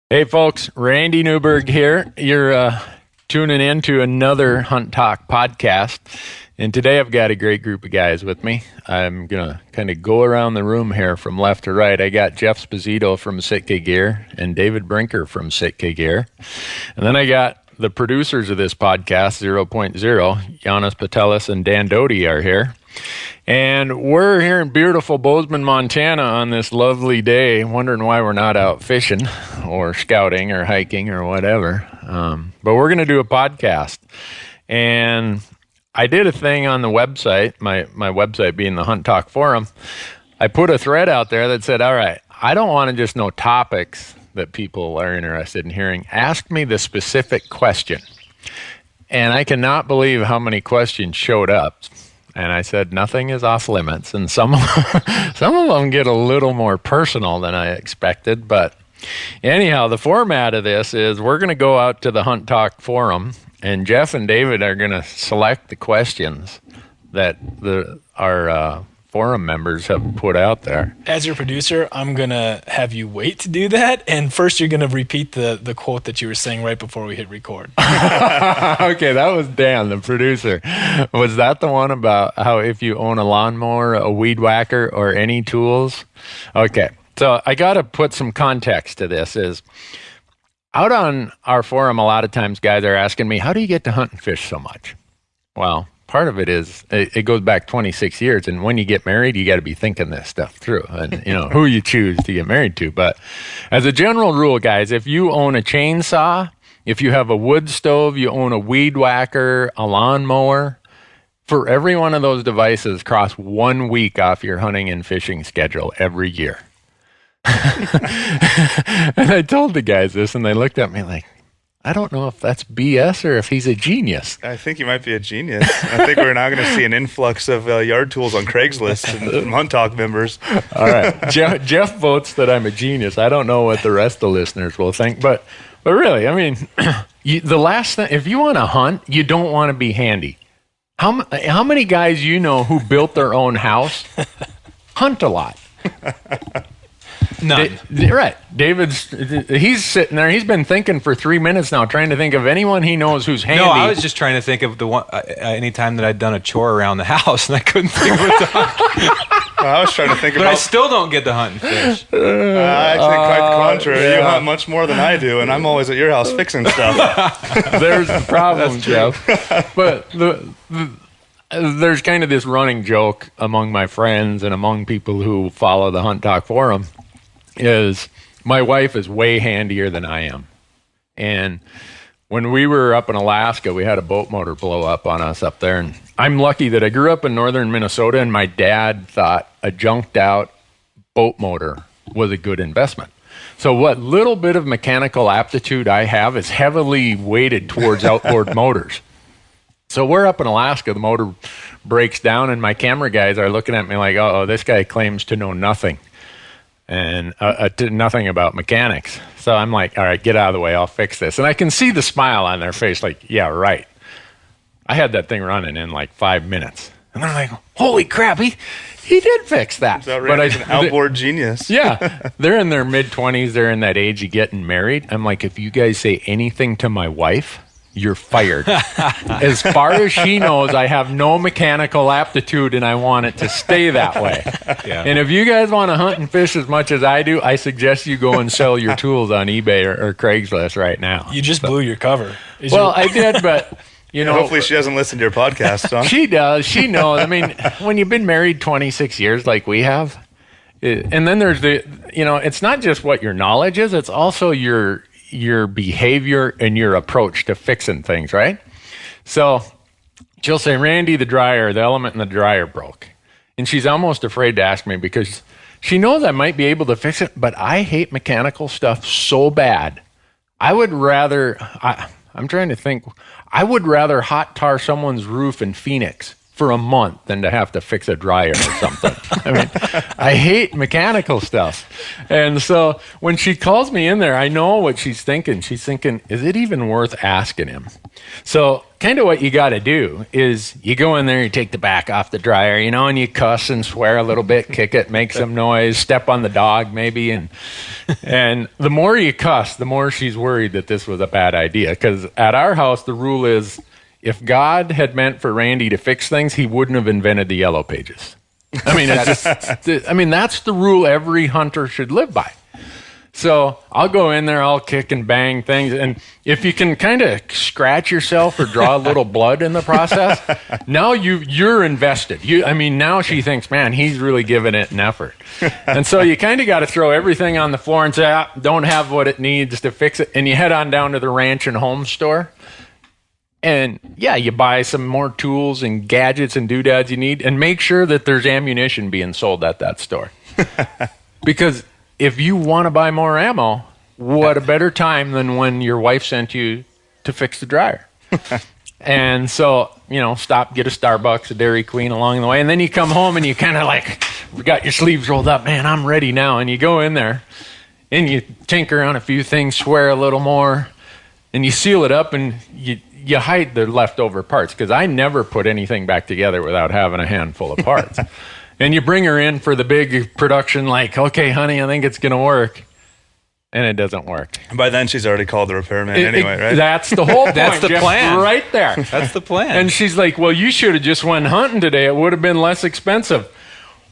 Hey folks, Randy Newberg here. You're tuning in to another Hunt Talk podcast. And today I've got a great group of guys with me. I'm going to kind of go around the room here from left to right. I got Jeff Sposito from Sitka Gear and David Brinker from Sitka Gear. And then I got the producers of this podcast, 0.0, Janis, Putelis, and Doty are here. And we're here in beautiful Bozeman, Montana on this lovely day, wondering why we're not out fishing or scouting or hiking or whatever. But we're going to do a podcast. And I did a thing on the website, my website being the Hunt Talk Forum. I put a thread out there that said, all right, I don't want to just know topics that people are interested in hearing. Ask me the specific question. And I cannot believe how many questions showed up. And I said, nothing is off limits. And some of them get a little more personal than I expected. But anyhow, the format of this is we're going to go out to the Hunt Talk Forum, and Jeff and David are going to select the questions that our forum members have put out there. As your producer, I'm going to have you wait to do that. And first, you're going to repeat the quote that you were saying right before we hit record. Okay, that was Dan, the producer. Was that the one about how if you own a lawnmower, a weed whacker, or any tools? Okay, so I got to put some context to this. Is out on our forum, a lot of times guys are asking me, how do you get to hunt and fish so much? Well, part of it is it goes back 26 years, and when you get married, you got to be thinking this stuff through, and who you choose to get married to. But as a general rule, guys, if you own a chainsaw, if you have a wood stove, you own a weed whacker, a lawnmower, for every one of those devices, cross 1 week off your hunting and fishing schedule every year. And I told the guys this, and they looked at me like, I don't know if that's BS or if he's a genius. I think you might be a genius. I think we're now going to see an influx of yard tools on Craigslist and from Hunt Talk members. All right. Jeff votes that I'm a genius. I don't know what the rest of the listeners will think. But really, I mean, the last thing, if you want to hunt, you don't want to be handy. How many guys you know who built their own house hunt a lot? None. Right. He's sitting there. He's been thinking for 3 minutes now, trying to think of anyone he knows who's handy. No, I was just trying to think of the one any time that I'd done a chore around the house, and I couldn't think of what to hunt. Well, I was trying to think But I still don't get to hunt and fish. I think quite the contrary. Yeah. You hunt much more than I do, and I'm always at your house fixing stuff. There's the problem, Jeff. But there's kind of this running joke among my friends and among people who follow the Hunt Talk Forum is my wife is way handier than I am. And when we were up in Alaska, we had a boat motor blow up on us up there. And I'm lucky that I grew up in northern Minnesota, and my dad thought a junked out boat motor was a good investment. So what little bit of mechanical aptitude I have is heavily weighted towards outboard motors. So we're up in Alaska, the motor breaks down, and my camera guys are looking at me like, oh, this guy claims to know nothing. And nothing about mechanics. So I'm like, all right, get out of the way. I'll fix this. And I can see the smile on their face like, yeah, right. I had that thing running in like 5 minutes. And they're like, holy crap, he did fix that. But he's an outboard genius. Yeah. They're in their mid-20s. They're in that age of getting married. I'm like, if you guys say anything to my wife, you're fired. As far as she knows, I have no mechanical aptitude, and I want it to stay that way. Yeah. And if you guys want to hunt and fish as much as I do, I suggest you go and sell your tools on eBay or Craigslist right now. You just blew your cover. I did, but hopefully she doesn't listen to your podcast, huh? She does. She knows. I mean, when you've been married 26 years like we have, and then there's it's not just what your knowledge is, it's also your behavior and your approach to fixing things, right? So she'll say, Randy, the element in the dryer broke. And she's almost afraid to ask me because she knows I might be able to fix it, but I hate mechanical stuff so bad. I would rather, I'm trying to think, I would rather hot tar someone's roof in Phoenix for a month than to have to fix a dryer or something. I mean, I hate mechanical stuff. And so when she calls me in there, I know what she's thinking. She's thinking, is it even worth asking him? So kind of what you got to do is you go in there, you take the back off the dryer, you know, and you cuss and swear a little bit, kick it, make some noise, step on the dog maybe. And the more you cuss, the more she's worried that this was a bad idea. Because at our house, the rule is, if God had meant for Randy to fix things, he wouldn't have invented the yellow pages. I mean, that's the rule every hunter should live by. So I'll go in there, I'll kick and bang things. And if you can kind of scratch yourself or draw a little blood in the process, now you're invested. Now she thinks, man, he's really giving it an effort. And so you kind of got to throw everything on the floor and say, don't have what it needs to fix it. And you head on down to the ranch and home store. And yeah, you buy some more tools and gadgets and doodads you need, and make sure that there's ammunition being sold at that store. Because if you want to buy more ammo, what a better time than when your wife sent you to fix the dryer. And so, get a Starbucks, a Dairy Queen along the way, and then you come home and you kind of like got your sleeves rolled up. Man, I'm ready now. And you go in there and you tinker on a few things, swear a little more, and you seal it up, and you hide the leftover parts, because I never put anything back together without having a handful of parts. And you bring her in for the big production, like, okay, honey, I think it's going to work. And it doesn't work. And by then, she's already called the repairman anyway, right? That's the whole point. That's the Jeff, plan. right there. That's the plan. And she's like, well, you should have just went hunting today. It would have been less expensive.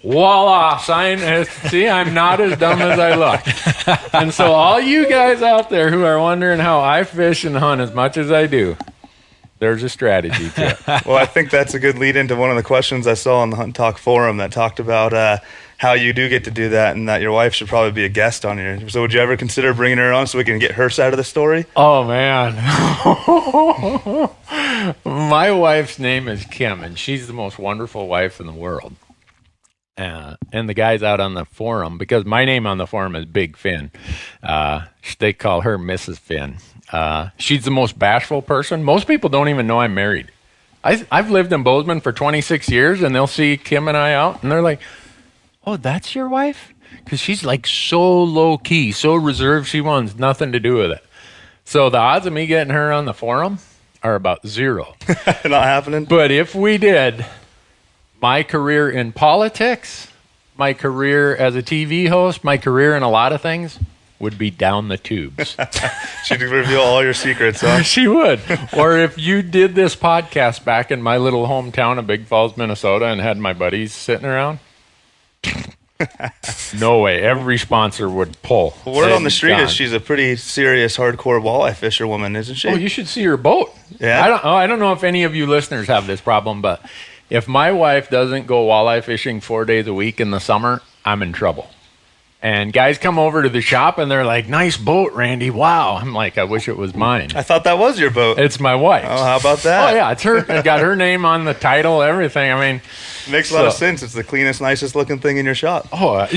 Voila, sign. See, I'm not as dumb as I look. And so all you guys out there who are wondering how I fish and hunt as much as I do, there's a strategy to it. Well, I think that's a good lead into one of the questions I saw on the Hunt Talk forum that talked about how you do get to do that, and that your wife should probably be a guest on here. So would you ever consider bringing her on so we can get her side of the story? Oh, man. My wife's name is Kim, and she's the most wonderful wife in the world. And the guys out on the forum, because my name on the forum is Big Finn, they call her Mrs. Finn. She's the most bashful person. Most people don't even know I'm married. I've lived in Bozeman for 26 years, and they'll see Kim and I out, and they're like, oh, that's your wife? Because she's like so low-key, so reserved, she wants nothing to do with it. So the odds of me getting her on the forum are about zero. Not happening? But if we did, my career in politics, my career as a TV host, my career in a lot of things would be down the tubes. She'd reveal all your secrets, huh? She would. Or if you did this podcast back in my little hometown of Big Falls, Minnesota, and had my buddies sitting around, no way. Every sponsor would pull. Well, word on the street is she's a pretty serious, hardcore walleye fisherwoman, isn't she? Oh, you should see her boat. Yeah. I don't know if any of you listeners have this problem, but if my wife doesn't go walleye fishing 4 days a week in the summer, I'm in trouble. And guys come over to the shop and they're like, nice boat, Randy. Wow. I'm like, I wish it was mine. I thought that was your boat. It's my wife's. Oh, how about that? Oh, yeah. It's her. It got her name on the title, everything. I mean, makes a lot of sense. It's the cleanest, nicest looking thing in your shop. Oh,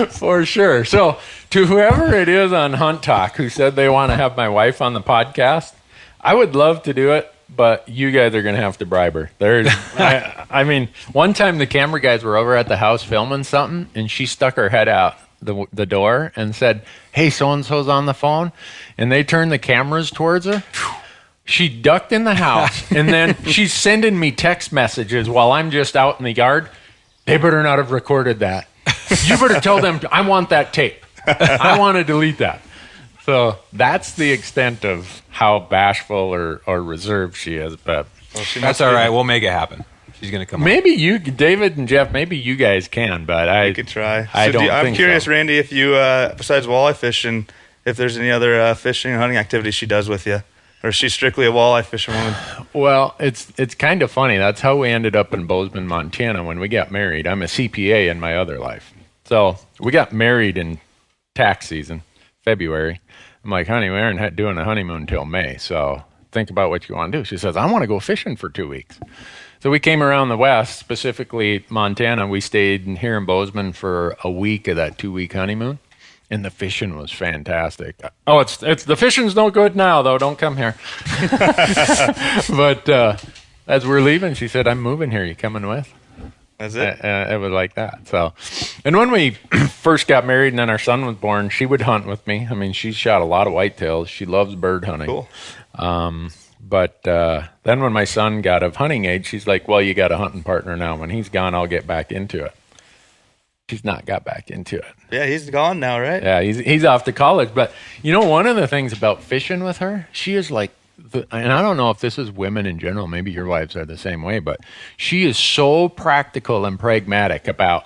for sure. So to whoever it is on Hunt Talk who said they want to have my wife on the podcast, I would love to do it. But you guys are going to have to bribe her. I mean, one time the camera guys were over at the house filming something, and she stuck her head out the door and said, hey, so-and-so's on the phone. And they turned the cameras towards her. She ducked in the house, and then she's sending me text messages while I'm just out in the yard. They better not have recorded that. You better tell them, I want that tape. I want to delete that. So that's the extent of how bashful or reserved she is. But that's all right. We'll make it happen. She's going to come maybe on. You, David and Jeff, maybe you guys can, but we could try. I'm curious, so. Randy, if you, besides walleye fishing, if there's any other fishing and hunting activities she does with you. Or is she strictly a walleye fisherwoman? Well, it's kind of funny. That's how we ended up in Bozeman, Montana when we got married. I'm a CPA in my other life. So we got married in tax season, February. I'm like, honey, we aren't doing a honeymoon until May, so think about what you want to do. She says, I want to go fishing for 2 weeks. So we came around the west, specifically Montana. We stayed here in Bozeman for a week of that 2-week honeymoon. and the fishing was fantastic. Oh, it's the fishing's no good now though. Don't come here. But as we're leaving, she said, "I'm moving here. You coming with?" That's it. It was like that. So, and when we first got married and then our son was born, she would hunt with me. I mean, she shot a lot of whitetails. She loves bird hunting. Cool. But then when my son got of hunting age, she's like, "Well, you got a hunting partner now. When he's gone, I'll get back into it." She's not got back into it. Yeah, he's gone now, right? Yeah, he's off to college. But one of the things about fishing with her, she is like, and I don't know if this is women in general, maybe your wives are the same way, but she is so practical and pragmatic about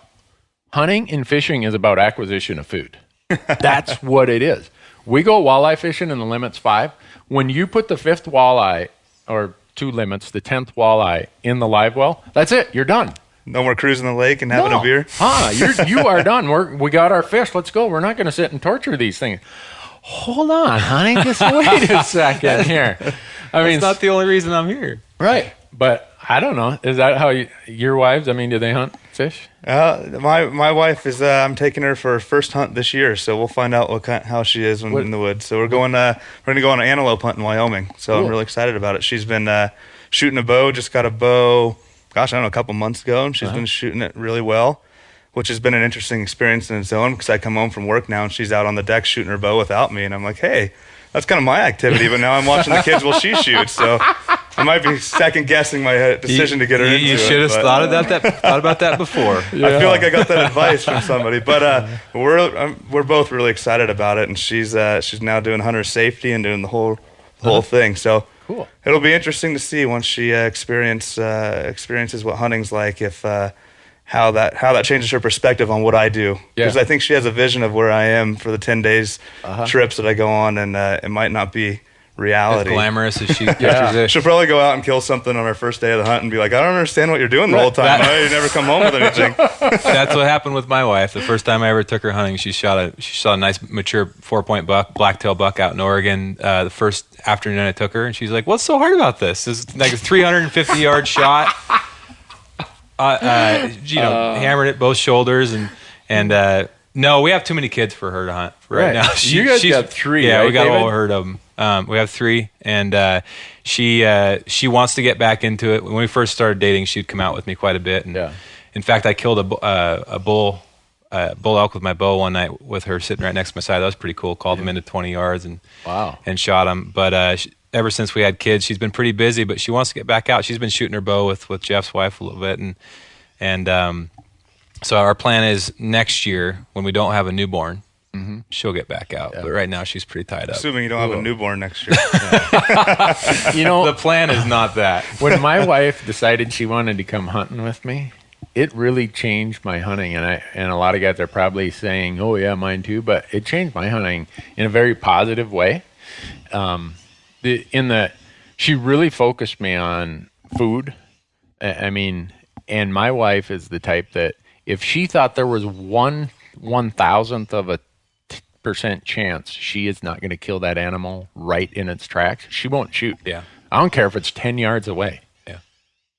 hunting, and fishing is about acquisition of food. That's what it is. We go walleye fishing and the limit's 5. When you put the 5th walleye, or 2 limits, the 10th walleye in the live well, that's it. You're done. No more cruising the lake and having a beer? You are done. We got our fish. Let's go. We're not going to sit and torture these things. Hold on, honey. Just wait a second here. I mean, That's not the only reason I'm here. right. But I don't know. Is that how your wives, I mean, do they hunt fish? My wife is, I'm taking her for her first hunt this year, so we'll find out how she is when in the woods. So we're going to go on an antelope hunt in Wyoming. So Cool. I'm really excited about it. She's been shooting a bow, just got a bow, I don't know, a couple months ago, and she's been shooting it really well, which has been an interesting experience in its own, because I come home from work now and she's out on the deck shooting her bow without me, and I'm like, hey, that's kind of my activity, but now I'm watching the kids while she shoots, so I might be second guessing my decision to get her into it. You should have thought about that before. Yeah. I feel like I got that advice from somebody, but we're both really excited about it, and she's now doing hunter safety and doing the whole thing. So Cool. It'll be interesting to see once she experiences what hunting's like, if how that changes her perspective on what I do. Because I think she has a vision of where I am for the 10 days trips that I go on, and it might not be reality. As glamorous as she pictures it. She'll probably go out and kill something on our first day of the hunt and be like, I don't understand what you're doing the whole time. You never come home with anything. That's what happened with my wife. The first time I ever took her hunting, she shot a nice mature 4-point buck, blacktail buck out in Oregon. The first afternoon I took her, and she's like, "What's so hard about this? This is like a 350-yard shot." Hammered it both shoulders, and no, we have too many kids for her to hunt right now. You guys got 3. Yeah, right, we got David? a whole herd of them. We have 3, and she wants to get back into it. When we first started dating, she'd come out with me quite a bit. And in fact, I killed a bull elk with my bow one night with her sitting right next to my side. That was pretty cool. Called him into 20 yards and shot him. But ever since we had kids, she's been pretty busy. But she wants to get back out. She's been shooting her bow with Jeff's wife a little bit, and so our plan is next year when we don't have a newborn. She'll get back out, but right now she's pretty tied up. Assuming you don't have a newborn next year. The plan is not that. When my wife decided she wanted to come hunting with me, it really changed my hunting. And a lot of guys are probably saying, "Oh yeah, mine too," but it changed my hunting in a very positive way. She really focused me on food. I mean, and my wife is the type that if she thought there was 1/1000th of a % chance she is not going to kill that animal right in its tracks, she won't shoot. Yeah. I don't care if it's 10 yards away. Yeah.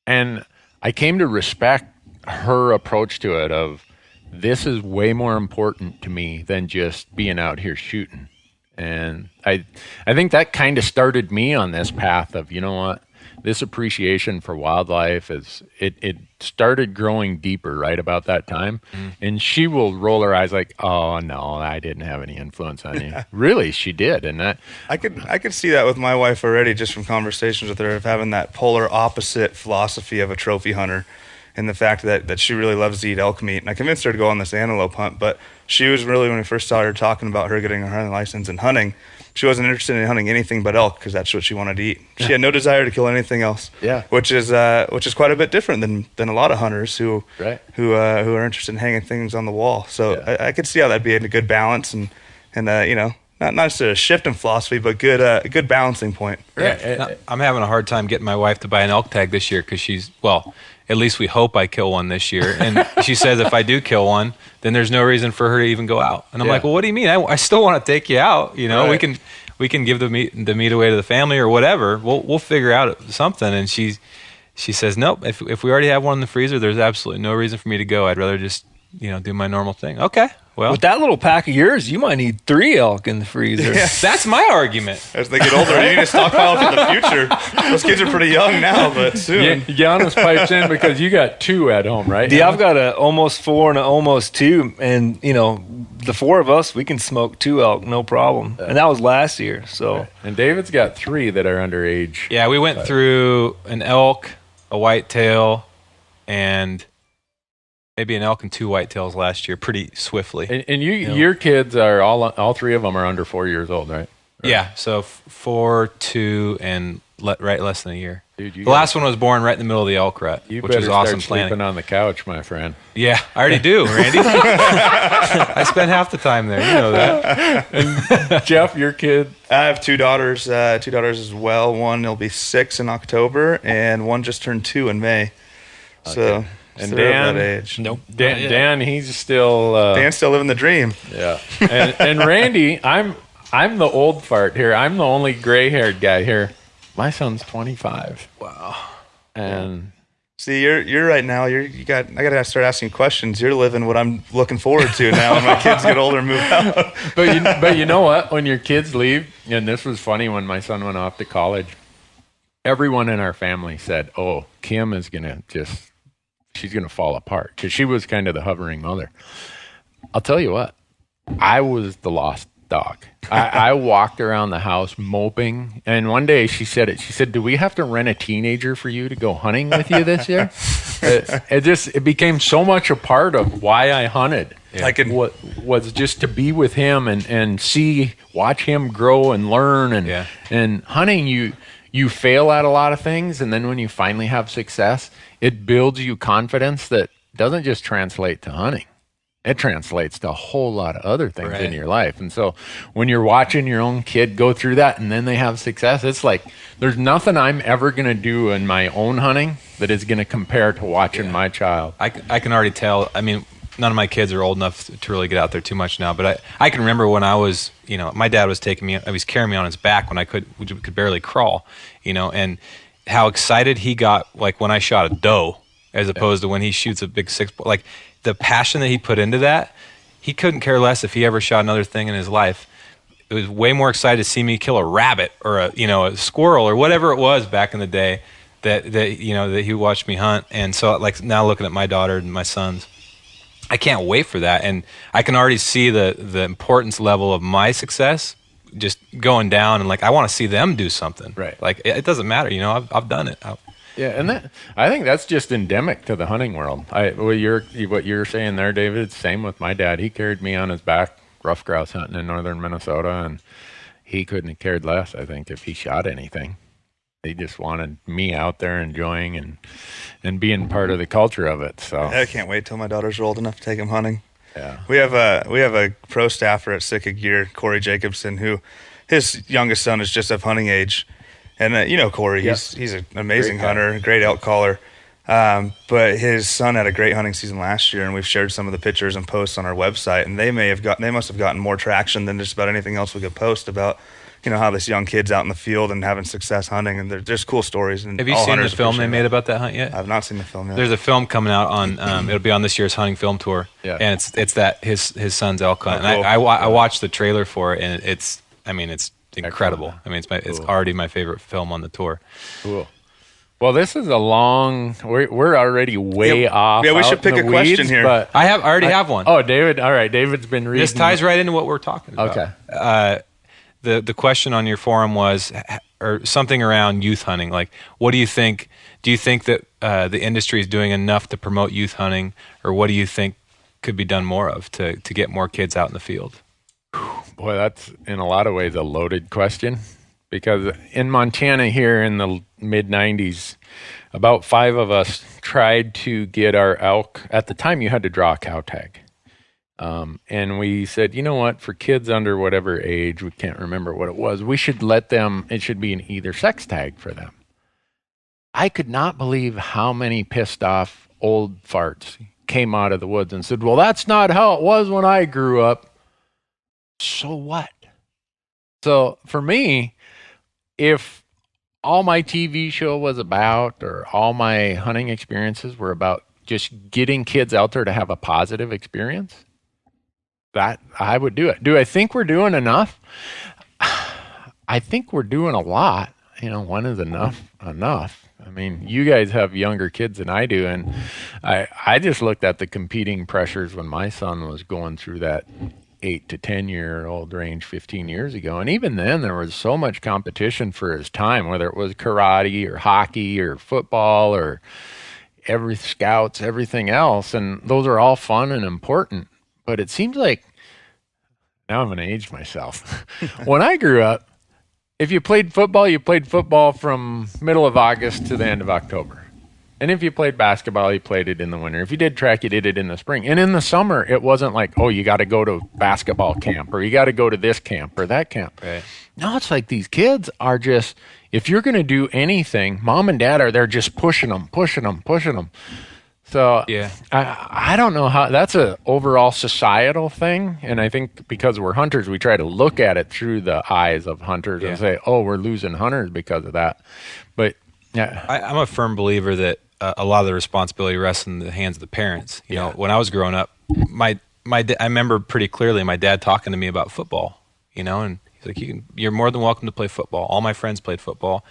And I came to respect her approach to it of, this is way more important to me than just being out here shooting. And I think that kind of started me on this path of, you know what, this appreciation for wildlife it started growing deeper right about that time. And she will roll her eyes like, "Oh no, I didn't have any influence on you." Really, she did. And that I could see that with my wife already, just from conversations with her, of having that polar opposite philosophy of a trophy hunter, and the fact that she really loves to eat elk meat. And I convinced her to go on this antelope hunt, but she was really, when we first started talking about her getting her hunting license and hunting, she wasn't interested in hunting anything but elk, because that's what she wanted to eat. She had no desire to kill anything else. Which is quite a bit different than a lot of hunters who are interested in hanging things on the wall. So I could see how that'd be a good balance, and not necessarily a shift in philosophy, but a good balancing point. I'm having a hard time getting my wife to buy an elk tag this year, because at least we hope I kill one this year. And she says if I do kill one, then there's no reason for her to even go out. And I'm like, well, what do you mean? I still want to take you out. We can give the meat away to the family or whatever. We'll figure out something. And she says, nope. If we already have one in the freezer, there's absolutely no reason for me to go. I'd rather just do my normal thing. Okay. Well, with that little pack of yours, you might need 3 elk in the freezer. Yeah. that's my argument. As they get older, you need to stockpile for the future. Those kids are pretty young now, but soon. Janis pipes in because you got 2 at home, right? Yeah, I've got a almost 4 and an almost 2, and the 4 of us, we can smoke 2 elk, no problem. And that was last year. So, And David's got 3 that are underage. Yeah, we went through an elk, a whitetail, and maybe an elk and 2 whitetails last year pretty swiftly. And your kids are all 3 of them are under 4 years old, right? Yeah, so 4, 2, and right less than a year. Dude, The last one was born right in the middle of the elk rut, You which better was awesome start sleeping planning. on the couch, my friend. Yeah, I already do, Randy. I spent half the time there. You know that. And Jeff, your kid? I have 2 daughters, 2 daughters as well. One will be 6 in October, and one just turned 2 in May. So, And they're Dan? of that age. Nope. Dan, he's still Dan's still living the dream. yeah. And Randy, I'm the old fart here. I'm the only gray-haired guy here. My son's 25. Wow. And See, you're right now. I gotta start asking questions. You're living what I'm looking forward to now when my kids get older and move out. but you know what? When your kids leave, and this was funny when my son went off to college, everyone in our family said, "Oh, Kim is she's gonna fall apart," because she was kind of the hovering mother. I'll tell you what, I was the lost dog. I walked around the house moping, and one day she said, "Do we have to rent a teenager for you to go hunting with you this year?" It became so much a part of why I hunted. I can- What was just to be with him and watch him grow and learn and hunting. You fail at a lot of things, and then when you finally have success, it builds you confidence that doesn't just translate to hunting. It translates to a whole lot of other things in your life. And so when you're watching your own kid go through that and then they have success, it's like there's nothing I'm ever going to do in my own hunting that is going to compare to watching my child. I can already tell. I mean, none of my kids are old enough to really get out there too much now, but I can remember when I was, my dad was he was carrying me on his back when I could barely crawl, and how excited he got, like when I shot a doe as opposed to when he shoots a big 6, like the passion that he put into that, he couldn't care less if he ever shot another thing in his life. It was way more excited to see me kill a rabbit or a squirrel or whatever it was back in the day that he watched me hunt. And so like now looking at my daughter and my sons, I can't wait for that. And I can already see the importance level of my success just going down, and like I want to see them do something. Right. Like it doesn't matter, I've done it. Yeah, and I think that's just endemic to the hunting world. What you're saying there, David, it's the same with my dad. He carried me on his back rough grouse hunting in northern Minnesota, and he couldn't have cared less, I think, if he shot anything. He just wanted me out there enjoying and being part of the culture of it. So I can't wait till my daughters are old enough to take them hunting. yeah. We have a pro staffer at Sitka Gear, Corey Jacobson, who his youngest son is just of hunting age. And Corey, he's an amazing hunter, great elk caller. But his son had a great hunting season last year, and we've shared some of the pictures and posts on our website. And they must have gotten more traction than just about anything else we could post about, how this young kid's out in the field and having success hunting. And there's cool stories. And Have you seen the film they made about that hunt yet? I've not seen the film yet. There's a film coming out on. It'll be on this year's hunting film tour. Yeah. And it's that his son's elk hunt. Oh, And cool. I watched the trailer for it, and it's incredible. I mean, it's already my favorite film on the tour. Cool. Well, this is a long. We're already way off. Yeah, we should out pick in the a question weeds, here. But I already have one. Oh, David. All right, David's been reading. This ties right into what we're talking about. Okay. The question on your forum was, or something around youth hunting. Like, what do you think? Do you think that the industry is doing enough to promote youth hunting, or what do you think could be done more of to get more kids out in the field? Boy, that's in a lot of ways a loaded question, because in Montana here in the mid-'90s, about 5 of us tried to get our elk. At the time, you had to draw a cow tag. And we said, you know what, for kids under whatever age, we can't remember what it was, we should let them, it should be an either sex tag for them. I could not believe how many pissed off old farts came out of the woods and said, well, that's not how it was when I grew up. So what? So for me, if all my TV show was about, or all my hunting experiences were about just getting kids out there to have a positive experience, that I would do it. Do I think we're doing enough? I think we're doing a lot. When is enough? Enough. I mean, you guys have younger kids than I do, and I just looked at the competing pressures when my son was going through that 8 to 10-year-old range 15 years ago. And even then, there was so much competition for his time, whether it was karate or hockey or football or scouts, everything else. And those are all fun and important. But it seems like, now I'm going to age myself. When I grew up, if you played football from middle of August to the end of October. And if you played basketball, you played it in the winter. If you did track, you did it in the spring. And in the summer, it wasn't like, oh, you got to go to basketball camp or you got to go to this camp or that camp. Right. No, it's like these kids are just, if you're going to do anything, mom and dad are there just pushing them. So Yeah. I don't know how, that's a overall societal thing. And I think because we're hunters, we try to look at it through the eyes of hunters and say, oh, we're losing hunters because of that. But yeah, I'm a firm believer that a lot of the responsibility rests in the hands of the parents. You know, when I was growing up, I remember pretty clearly my dad talking to me about football, and he's like, you're more than welcome to play football. All my friends played football.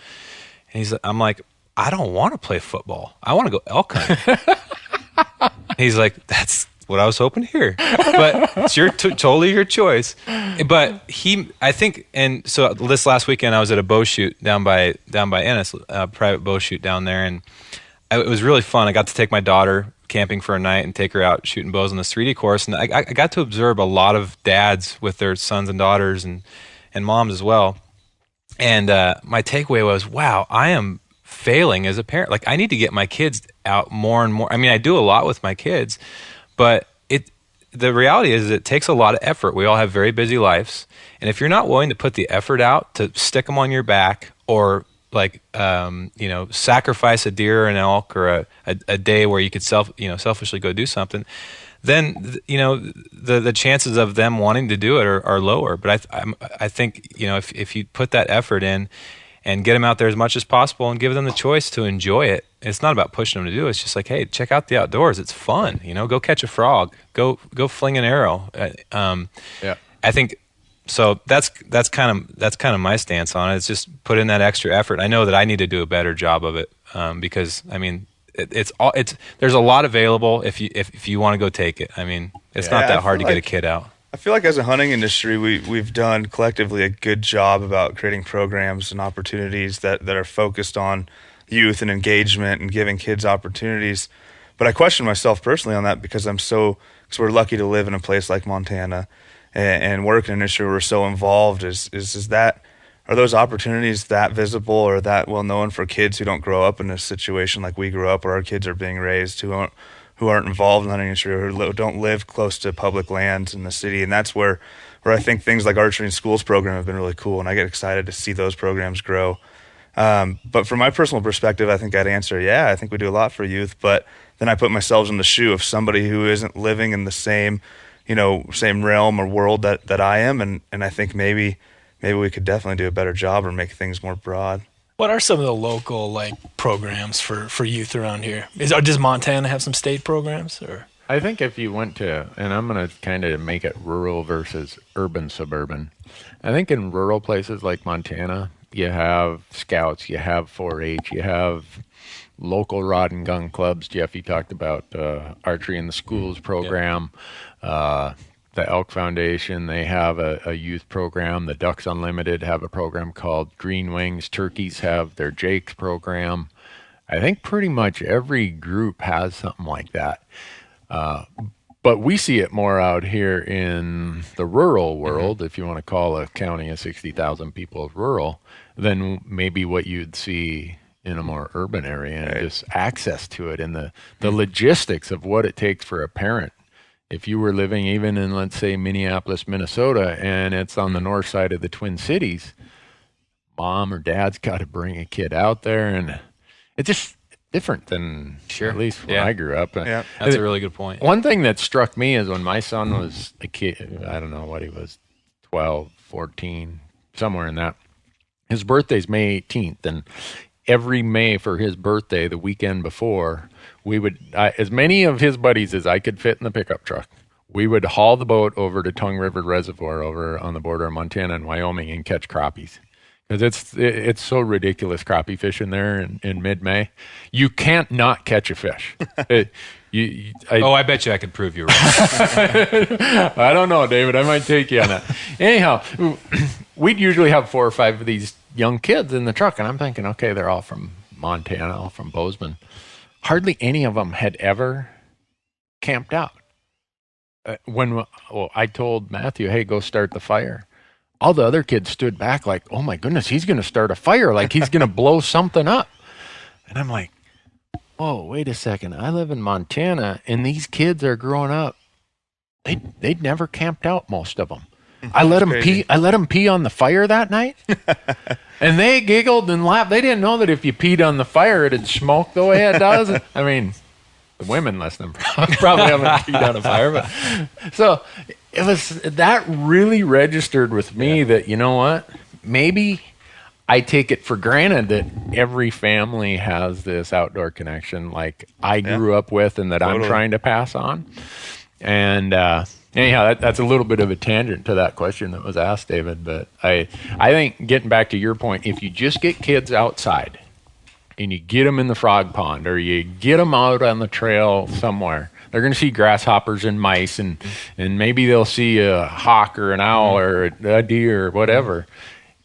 And I'm like, I don't want to play football. I want to go elk hunting. He's like, that's what I was hoping to hear, but it's totally your choice. But I think, and so this last weekend I was at a bow shoot down by Ennis, a private bow shoot down there, and it was really fun. I got to take my daughter camping for a night and take her out shooting bows on this 3D course, and I got to observe a lot of dads with their sons and daughters and moms as well. And my takeaway was, wow, I am failing as a parent. Like, I need to get my kids out more and more. I mean, I do a lot with my kids, but the reality is it takes a lot of effort. We all have very busy lives. And if you're not willing to put the effort out to stick them on your back or sacrifice a deer or an elk or a day where you could selfishly go do something, then the chances of them wanting to do it are lower. But I think if you put that effort in and get them out there as much as possible and give them the choice to enjoy it. It's not about pushing them to do it. It's just like, hey, check out the outdoors. It's fun. Go catch a frog. Go fling an arrow. I think so. That's kind of my stance on it. It's just put in that extra effort. I know that I need to do a better job of it because I mean, there's a lot available if you want to go take it. I mean, it's not that hard to get a kid out. I feel like as a hunting industry, we've done collectively a good job about creating programs and opportunities that are focused on youth and engagement and giving kids opportunities. But I question myself personally on that because we're lucky to live in a place like Montana and work in an industry where we're so involved. Are those opportunities that visible or that well known for kids who don't grow up in a situation like we grew up, where our kids are being raised who aren't involved in the hunting industry or who don't live close to public lands in the city? And that's where I think things like Archery in Schools program have been really cool, and I get excited to see those programs grow. But from my personal perspective, I think I'd answer, I think we do a lot for youth, but then I put myself in the shoe of somebody who isn't living in the same realm or world that I am, and I think maybe we could definitely do a better job or make things more broad. What are some of the local programs for youth around here? Does Montana have some state programs? Or I think if you went to, and I'm going to kind of make it rural versus urban suburban. I think in rural places like Montana, you have scouts, you have 4-H, you have local rod and gun clubs. Jeff, you talked about Archery in the Schools program. The Elk Foundation, they have a youth program. The Ducks Unlimited have a program called Green Wings. Turkeys have their Jake's program. I think pretty much every group has something like that. But we see it more out here in the rural world, if you want to call a county of 60,000 people rural, than maybe what you'd see in a more urban area, and just access to it and the logistics of what it takes for a parent. If you were living even in, let's say, Minneapolis, Minnesota, and it's on the north side of the Twin Cities, mom or dad's got to bring a kid out there, and it's just different than at least when I grew up. Yeah, that's a really good point. One thing that struck me is when my son was a kid, I don't know what he was, 12, 14, somewhere in that. His birthday's May 18th, and every May for his birthday, the weekend before, we would, as many of his buddies as I could fit in the pickup truck, we would haul the boat over to Tongue River Reservoir over on the border of Montana and Wyoming and catch crappies. Because it's so ridiculous crappie fishing there in mid-May. You can't not catch a fish. I bet you I could prove you wrong. I don't know, David. I might take you on that. Anyhow, we'd usually have 4 or 5 of these young kids in the truck, and I'm thinking, okay, they're all from Montana, all from Bozeman. Hardly any of them had ever camped out. I told Matthew, hey, go start the fire. All the other kids stood back like, oh my goodness, he's going to start a fire. Like he's going to blow something up. And I'm like, oh, wait a second. I live in Montana and these kids are growing up. They'd never camped out, most of them. I let them pee on the fire that night. And they giggled and laughed. They didn't know that if you peed on the fire, it'd smoke the way it does. I mean, the women listening probably haven't peed on a fire. But so that really registered with me that, you know what, maybe I take it for granted that every family has this outdoor connection like I grew up with and that I'm trying to pass on. And anyhow, that's a little bit of a tangent to that question that was asked, David. But I think getting back to your point, if you just get kids outside and you get them in the frog pond or you get them out on the trail somewhere, they're going to see grasshoppers and mice and maybe they'll see a hawk or an owl or a deer or whatever.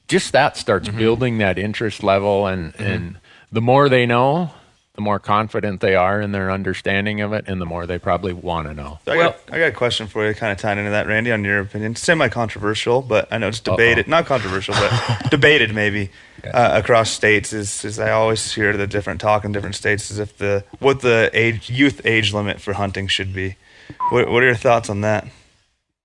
Just that starts building that interest level. And the more they know, the more confident they are in their understanding of it, and the more they probably want to know. So I got a question for you, kind of tying into that, Randy, on your opinion. Semi-controversial, but I know it's debated. Not controversial, but debated maybe across states. Is I always hear the different talk in different states as if what the youth age limit for hunting should be. What are your thoughts on that?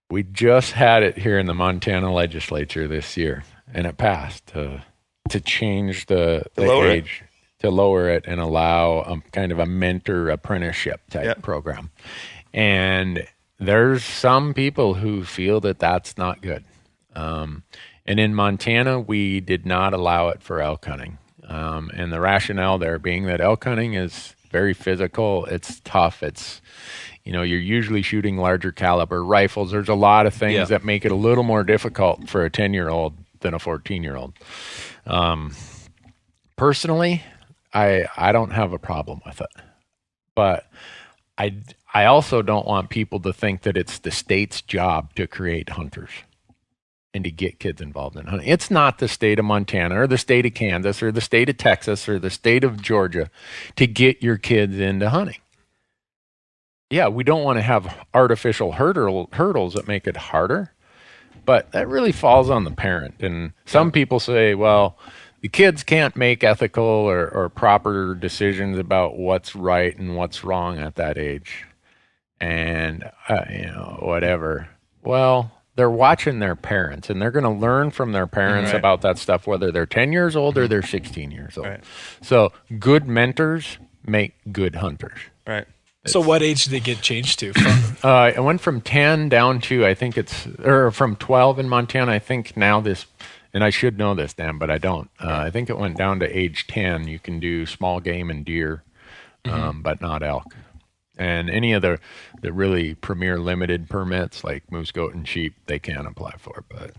We just had it here in the Montana legislature this year, and it passed to change the age. To lower it and allow kind of a mentor apprenticeship type program. And there's some people who feel that that's not good. And in Montana, we did not allow it for elk hunting. And the rationale there being that elk hunting is very physical. It's tough. It's, you're usually shooting larger caliber rifles. There's a lot of things that make it a little more difficult for a 10-year-old than a 14-year-old. Personally, I don't have a problem with it, but I also don't want people to think that it's the state's job to create hunters and to get kids involved in hunting. It's not the state of Montana or the state of Kansas or the state of Texas or the state of Georgia to get your kids into hunting. Yeah, we don't want to have artificial hurdles that make it harder, but that really falls on the parent. And some people say, well, the kids can't make ethical or proper decisions about what's right and what's wrong at that age. And, whatever. Well, they're watching their parents, and they're going to learn from their parents about that stuff, whether they're 10 years old or they're 16 years old. Right. So good mentors make good hunters. Right. So what age did they get changed to? It went from 10 down to, I think from 12 in Montana. I think now and I should know this, Dan, but I don't. I think it went down to age 10. You can do small game and deer, but not elk. And any of the really premier limited permits like moose, goat, and sheep, they can apply for. But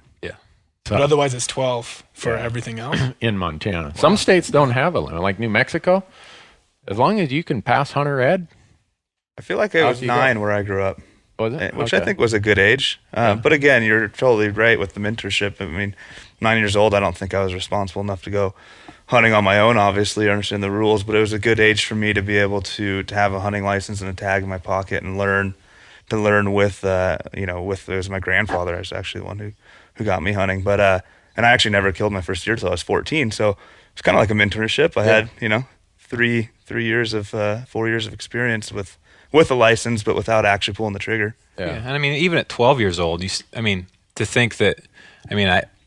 but otherwise it's 12 for everything else? In Montana. Wow. Some states don't have a limit, like New Mexico. As long as you can pass hunter ed. I feel like it was 9 where I grew up. Was it? Which I think was a good age. But again, you're totally right with the mentorship. I mean, 9 years old, I don't think I was responsible enough to go hunting on my own, obviously, understand the rules, but it was a good age for me to be able to have a hunting license and a tag in my pocket and learn with, it was my grandfather. I was actually the one who got me hunting. But, and I actually never killed my first deer till I was 14. So it's kind of like a mentorship. I had, 4 years of experience with a license, but without actually pulling the trigger. Yeah. And I mean, even at 12 years old, to think that,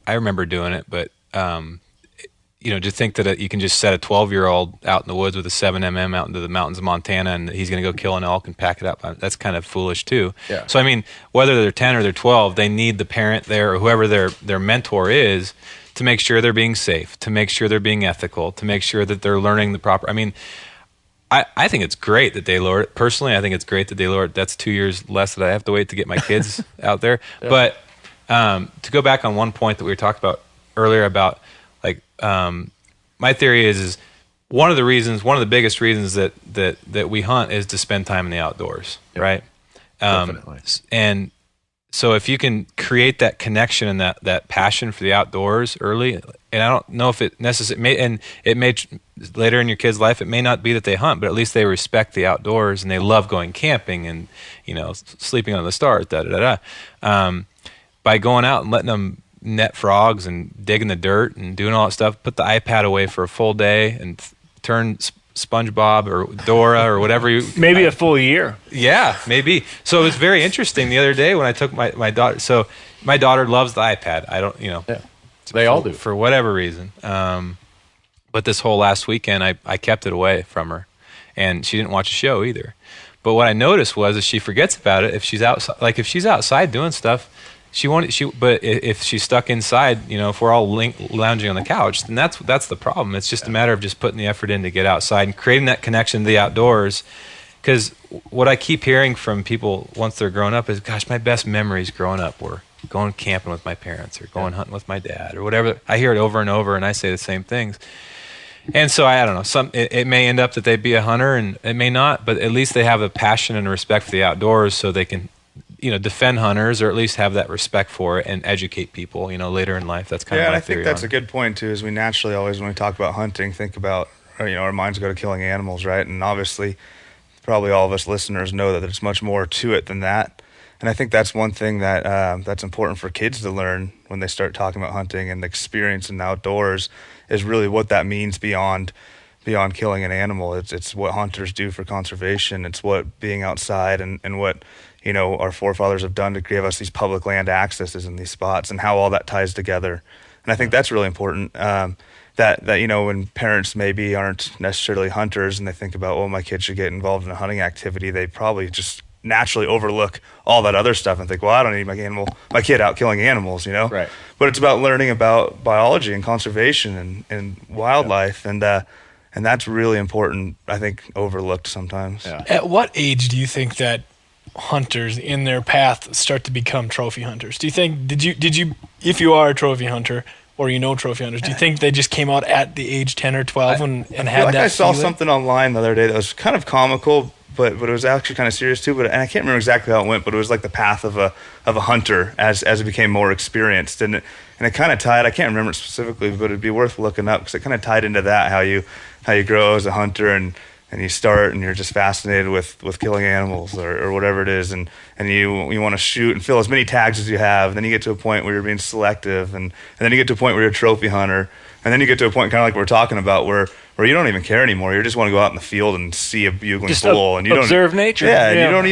I remember doing it, but, to think that you can just set a 12-year-old out in the woods with a 7mm out into the mountains of Montana and he's going to go kill an elk and pack it up, that's kind of foolish too. Yeah. So, whether they're 10 or they're 12, they need the parent there or whoever their mentor is to make sure they're being safe, to make sure they're being ethical, to make sure that they're learning the proper. I think it's great that they lowered it. Personally, I think it's great that they lowered it. That's 2 years less that I have to wait to get my kids out there. Yeah. But to go back on one point that we were talking about earlier about like my theory is one of the biggest reasons that we hunt is to spend time in the outdoors, right? Definitely. And so if you can create that connection and that passion for the outdoors early, and I don't know if it necessarily, it may later in your kid's life, it may not be that they hunt, but at least they respect the outdoors and they love going camping and, sleeping on the stars, by going out and letting them net frogs and digging the dirt and doing all that stuff, put the iPad away for a full day and turn SpongeBob or Dora or whatever maybe a full year. Yeah, maybe. So it was very interesting the other day when I took my daughter. So my daughter loves the iPad. I don't, they all do for whatever reason. But this whole last weekend, I kept it away from her, and she didn't watch a show either. But what I noticed was that she forgets about it if she's outside. Like if she's outside doing stuff, but if she's stuck inside, if we're all lounging on the couch, then that's the problem. It's just a matter of just putting the effort in to get outside and creating that connection to the outdoors. Because what I keep hearing from people once they're grown up is, gosh, my best memories growing up were going camping with my parents or going hunting with my dad or whatever. I hear it over and over, and I say the same things. And so I don't know. It may end up that they'd be a hunter, and it may not. But at least they have a passion and a respect for the outdoors, so they can defend hunters, or at least have that respect for it and educate people, later in life. That's kind of my theory. Yeah, I think that's a good point too, is we naturally always, when we talk about hunting, think about, our minds go to killing animals, right? And obviously, probably all of us listeners know that there's much more to it than that. And I think that's one thing that that's important for kids to learn when they start talking about hunting and the experience in the outdoors, is really what that means beyond killing an animal. It's what hunters do for conservation. It's what being outside and what our forefathers have done to give us these public land accesses in these spots, and how all that ties together. And I think that's really important. That when parents maybe aren't necessarily hunters and they think about, oh, my kid should get involved in a hunting activity, they probably just naturally overlook all that other stuff and think, well, I don't need my kid out killing animals, Right. But it's about learning about biology and conservation and wildlife, and that's really important. I think overlooked sometimes. Yeah. At what age do you think that hunters in their path start to become trophy hunters? Do you think did you if you are a trophy hunter or trophy hunters, do you think they just came out at the age 10 or 12 and had that? I saw something online the other day that was kind of comical, but it was actually kind of serious too. And I can't remember exactly how it went, but it was like the path of a hunter as it became more experienced, and it kind of tied. I can't remember it specifically, but it'd be worth looking up because it kind of tied into that, how you grow as a hunter and you start and you're just fascinated with killing animals or whatever it is, and you want to shoot and fill as many tags as you have, and then you get to a point where you're being selective, and then you get to a point where you're a trophy hunter, and then you get to a point kind of like we're talking about where you don't even care anymore. You just want to go out in the field and see a bugling bull, and you observe nature. Yeah, and you don't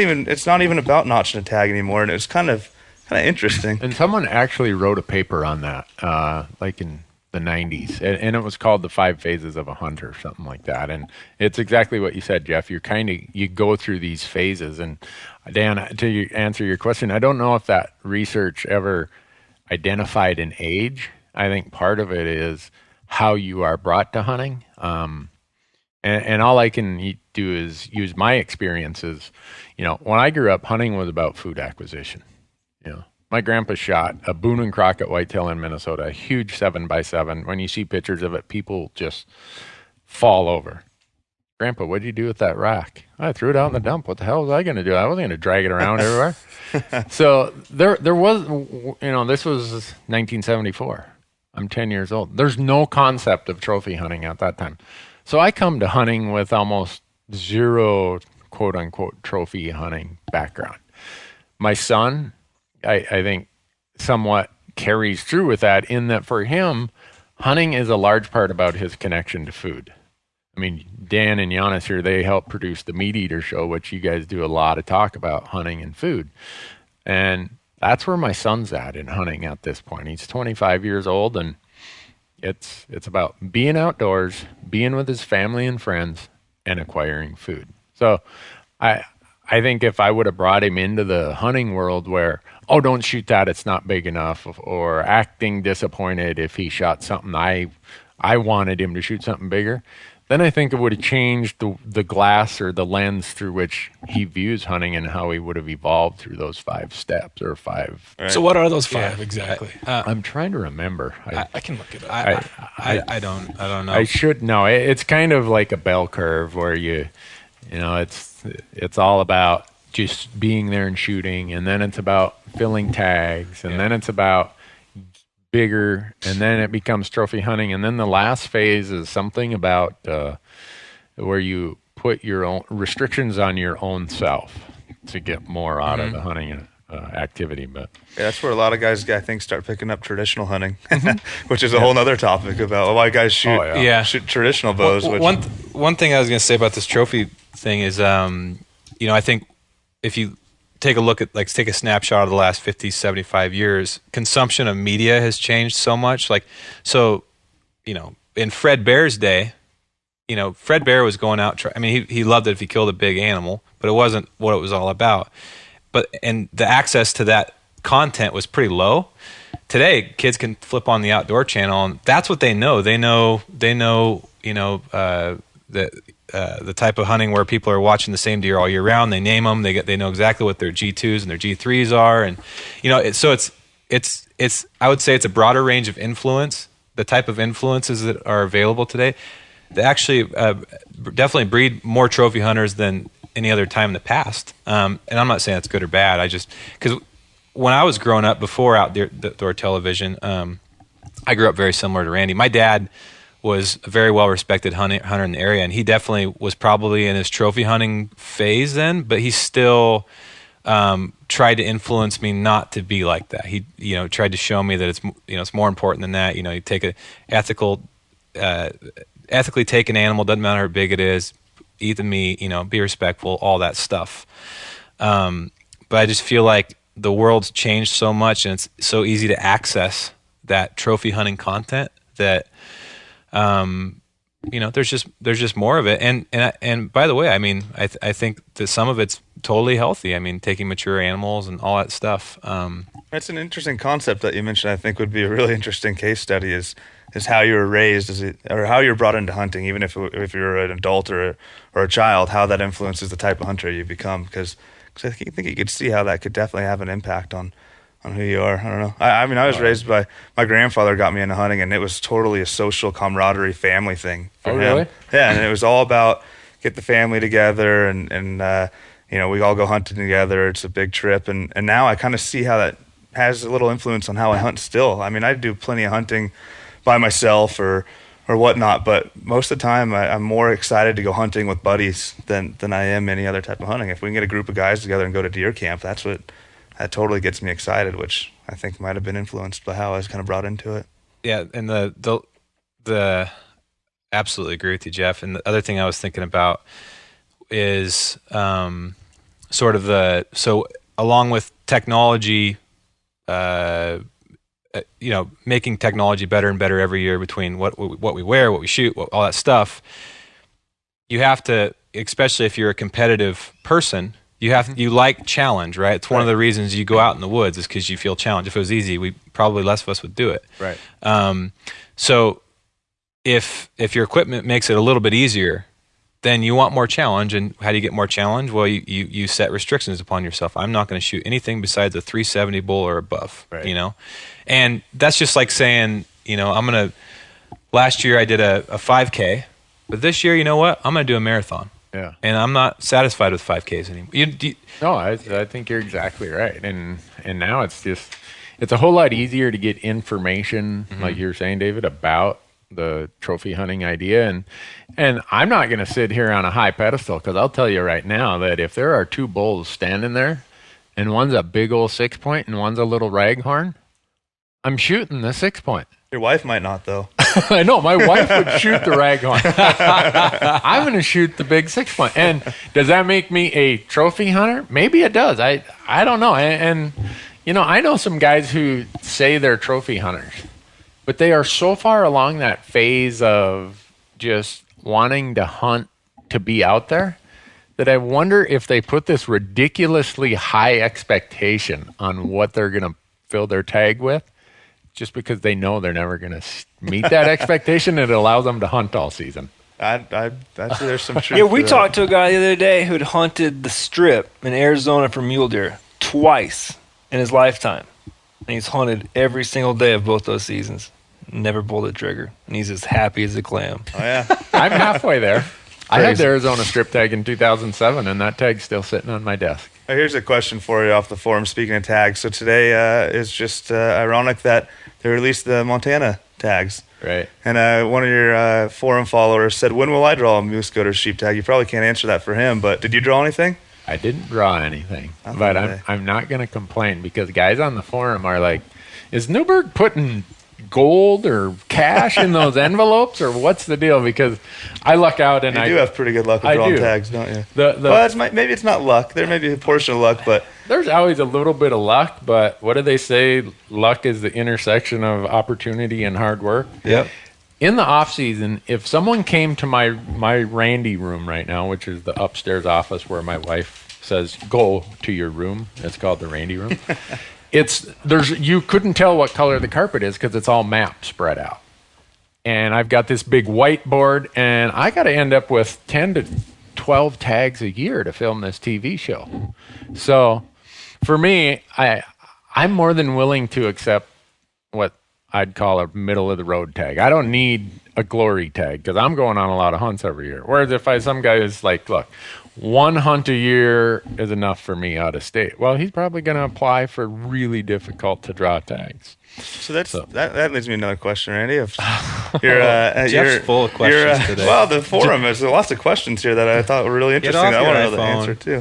even. It's not even about notching a tag anymore, and it's kind of interesting. And someone actually wrote a paper on that, like in the 90s, and it was called The 5 Phases of a Hunter, something like that. And it's exactly what you said, Jeff. You go through these phases. And Dan, to answer your question, I don't know if that research ever identified an age. I think part of it is how you are brought to hunting. And all I can do is use my experiences. When I grew up, hunting was about food acquisition. My grandpa shot a Boone and Crockett whitetail in Minnesota, a huge 7x7. When you see pictures of it, people just fall over. Grandpa, what'd you do with that rack? I threw it out in the dump. What the hell was I going to do? I wasn't going to drag it around everywhere. So there was, this was 1974. I'm 10 years old. There's no concept of trophy hunting at that time. So I come to hunting with almost zero, quote unquote, trophy hunting background. My son, I think, somewhat carries through with that, in that for him, hunting is a large part about his connection to food. I mean, Dan and Janis here, they help produce the Meat Eater show, which you guys do a lot of talk about hunting and food. And that's where my son's at in hunting at this point. He's 25 years old, and it's about being outdoors, being with his family and friends, and acquiring food. So I think if I would have brought him into the hunting world where, oh, don't shoot that, it's not big enough, or acting disappointed if he shot something I wanted him to shoot something bigger, then I think it would have changed the glass or the lens through which he views hunting and how he would have evolved through those 5 steps or 5. So what are those 5 exactly? I'm trying to remember. I can look it up. I don't know. I should know. It's kind of like a bell curve where it's all about just being there and shooting, and then it's about filling tags, and then it's about bigger, and then it becomes trophy hunting, and then the last phase is something about where you put your own restrictions on your own self to get more out of the hunting activity. But that's where a lot of guys, I think, start picking up traditional hunting, which is a whole other topic about why guys shoot shoot traditional bows. One thing I was going to say about this trophy thing is, I think if you take a look at, take a snapshot of the last 50, 75 years, consumption of media has changed so much. In Fred Bear's day, Fred Bear was going out. He loved it if he killed a big animal, but it wasn't what it was all about. And the access to that content was pretty low. Today, kids can flip on the Outdoor Channel, and that's what they know. They know, the type of hunting where people are watching the same deer all year round. They name them. They know exactly what their G2s and their G3s are, and it's I would say it's a broader range of influence. The type of influences that are available today, they actually definitely breed more trophy hunters than any other time in the past. And I'm not saying that's good or bad. Because when I was growing up before outdoor television, I grew up very similar to Randy. My dad was a very well-respected hunter in the area, and he definitely was probably in his trophy hunting phase then, but he still tried to influence me not to be like that. He, tried to show me that it's more important than that. You take ethically take an animal, doesn't matter how big it is, eat the meat, be respectful, all that stuff. But I just feel like the world's changed so much, and it's so easy to access that trophy hunting content that there's just more of it. And by the way, I think that some of it's totally healthy. Taking mature animals and all that stuff. That's an interesting concept that you mentioned. I think would be a really interesting case study is how you were raised, or how you're brought into hunting, even if you're an adult or a child, how that influences the type of hunter you become. Because I think you could see how that could definitely have an impact on who you are. I don't know. I was raised by, my grandfather got me into hunting, and it was totally a social camaraderie family thing for him. Really? Yeah, and it was all about get the family together, and we all go hunting together. It's a big trip, and now I kind of see how that has a little influence on how I hunt still. I do plenty of hunting by myself or whatnot, but most of the time I'm more excited to go hunting with buddies than I am any other type of hunting. If we can get a group of guys together and go to deer camp, that totally gets me excited, which I think might have been influenced by how I was kind of brought into it. Yeah, and the absolutely agree with you, Jeff. And the other thing I was thinking about is so along with technology, making technology better and better every year between what we wear, what we shoot, all that stuff. You have to, especially if you're a competitive person, you like challenge, right? It's one of the reasons you go out in the woods is because you feel challenged. If it was easy, probably less of us would do it. Right. So if your equipment makes it a little bit easier, then you want more challenge. And how do you get more challenge? Well, you set restrictions upon yourself. I'm not going to shoot anything besides a 370 bull or above, right. And that's just like saying, last year I did a 5K, but this year, you know what? I'm going to do a marathon. Yeah. And I'm not satisfied with 5Ks anymore. No, I think you're exactly right. And now it's a whole lot easier to get information, like you were saying, David, about the trophy hunting idea. And I'm not going to sit here on a high pedestal, because I'll tell you right now that if there are 2 bulls standing there and one's a big old 6-point and one's a little raghorn, I'm shooting the 6-point. Your wife might not, though. I know. My wife would shoot the raghorn. I'm going to shoot the big 6-point. And does that make me a trophy hunter? Maybe it does. I don't know. And I know some guys who say they're trophy hunters, but they are so far along that phase of just wanting to hunt to be out there that I wonder if they put this ridiculously high expectation on what they're going to fill their tag with, just because they know they're never going to meet that expectation. It allows them to hunt all season. I'd say there's some truth. Yeah, we to talked to a guy the other day who'd hunted the Strip in Arizona for mule deer twice in his lifetime. And he's hunted every single day of both those seasons. Never pulled the trigger. And he's as happy as a clam. Oh, yeah. I'm halfway there. I had the Arizona strip tag in 2007, and that tag's still sitting on my desk. Here's a question for you off the forum, speaking of tags. So today is just ironic that they released the Montana tags. Right. And one of your forum followers said, when will I draw a moose goat or sheep tag? You probably can't answer that for him, but did you draw anything? I didn't draw anything, but I'm not going to complain because guys on the forum are like, is Newberg putting gold or cash in those envelopes, or what's the deal? Because I luck out, and you do have pretty good luck with drawing tags, don't you? Well, maybe it's not luck. There may be a portion of luck, but there's always a little bit of luck. But what do they say? Luck is the intersection of opportunity and hard work. Yep. In the off season, if someone came to my Randy room right now, which is the upstairs office where my wife says, "Go to your room," it's called the Randy room. You couldn't tell what color the carpet is because it's all maps spread out. And I've got this big whiteboard, and I got to end up with 10 to 12 tags a year to film this TV show. So for me, I'm more than willing to accept what I'd call a middle of the road tag. I don't need a glory tag because I'm going on a lot of hunts every year. Whereas if some guy is like, look, one hunt a year is enough for me out of state. Well, he's probably going to apply for really difficult to draw tags. So that leads me to another question, Randy. If Jeff's full of questions today. Well, the forum there's lots of questions here that I thought were really interesting. I want to know the answer too.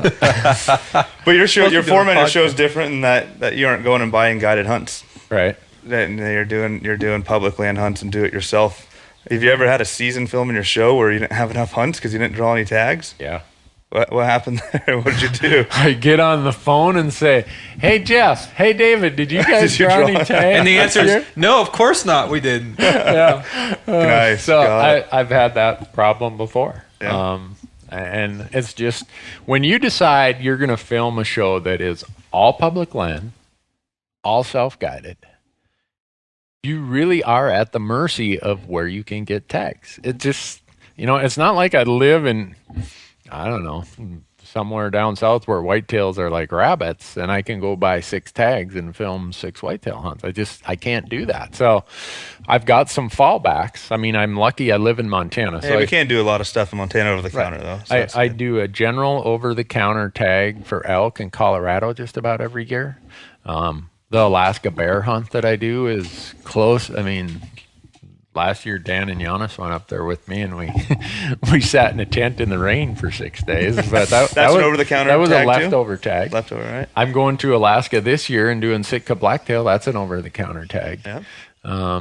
But your format of your show is different in that you aren't going and buying guided hunts, right? That you're doing public land hunts and do it yourself. Have you ever had a season film in your show where you didn't have enough hunts because you didn't draw any tags? Yeah. What happened there? What did you do? I get on the phone and say, "Hey Jeff, hey David, did you guys draw any tags?" And the answer is, no, of course not. We didn't. Yeah. Nice. So I've had that problem before. Yeah. And it's just when you decide you're going to film a show that is all public land, all self-guided, you really are at the mercy of where you can get tags. It just, it's not like I live in, I don't know, somewhere down south where whitetails are like rabbits and I can go buy 6 tags and film 6 whitetail hunts. I can't do that. So I've got some fallbacks. I mean, I'm lucky I live in Montana. So we can't do a lot of Montana over the counter though. So I do a general over the counter tag for elk in Colorado just about every year. The Alaska bear hunt that I do is close. I mean, last year Dan and Janis went up there with me, and we sat in a tent in the rain for 6 days. But that's an over-the-counter. That was tag a leftover too? tag. Leftover, right? I'm going to Alaska this year and doing Sitka blacktail. That's an over-the-counter tag. Yeah.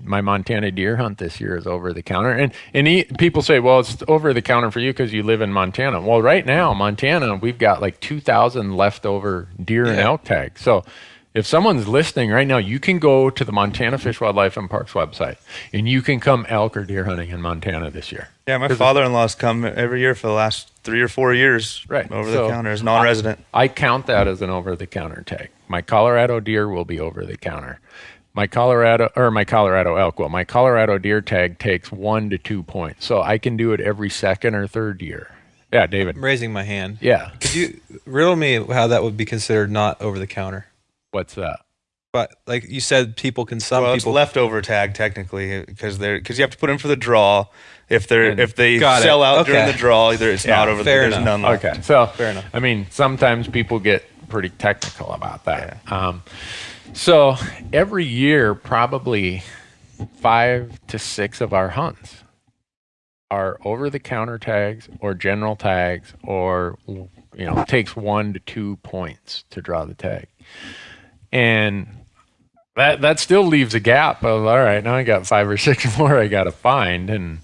My Montana deer hunt this year is over the counter, and people say, well, it's over the counter for you because you live in Montana. Well, right now, Montana, we've got like 2,000 leftover deer and elk tags. So if someone's listening right now, you can go to the Montana Fish, Wildlife, and Parks website, and you can come elk or deer hunting in Montana this year. Yeah, my father-in-law's come every year for the last 3 or 4 years over the counter as non-resident. I count that as an over-the-counter tag. My Colorado deer will be over the counter. My Colorado elk will. My Colorado deer tag takes 1 to 2 points, so I can do it every second or third year. Yeah, David. I'm raising my hand. Yeah. Could you riddle me how that would be considered not over the counter? What's that? But like you said, people can it's leftover tag technically because you have to put in for the draw. If they sell out during the draw, it's not over. There's none left. Okay, so fair enough. I mean, sometimes people get pretty technical about that. Yeah. So every year, probably 5 to 6 of our hunts are over-the-counter tags or general tags, or it takes 1 to 2 points to draw the tag. And that still leaves a gap of, all right, now I got 5 or 6 more I got to find. And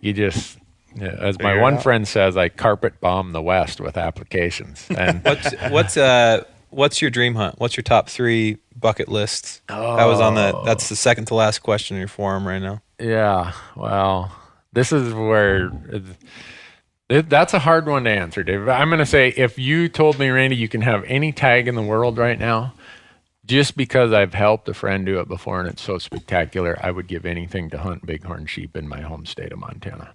you just, as my one friend says, I carpet bomb the West with applications. And what's your dream hunt? What's your top 3 bucket lists? That's the second to last question in your forum right now. Yeah, well, this is where that's a hard one to answer, Dave. I'm going to say, if you told me, Randy, you can have any tag in the world right now, just because I've helped a friend do it before and it's so spectacular, I would give anything to hunt bighorn sheep in my home state of Montana.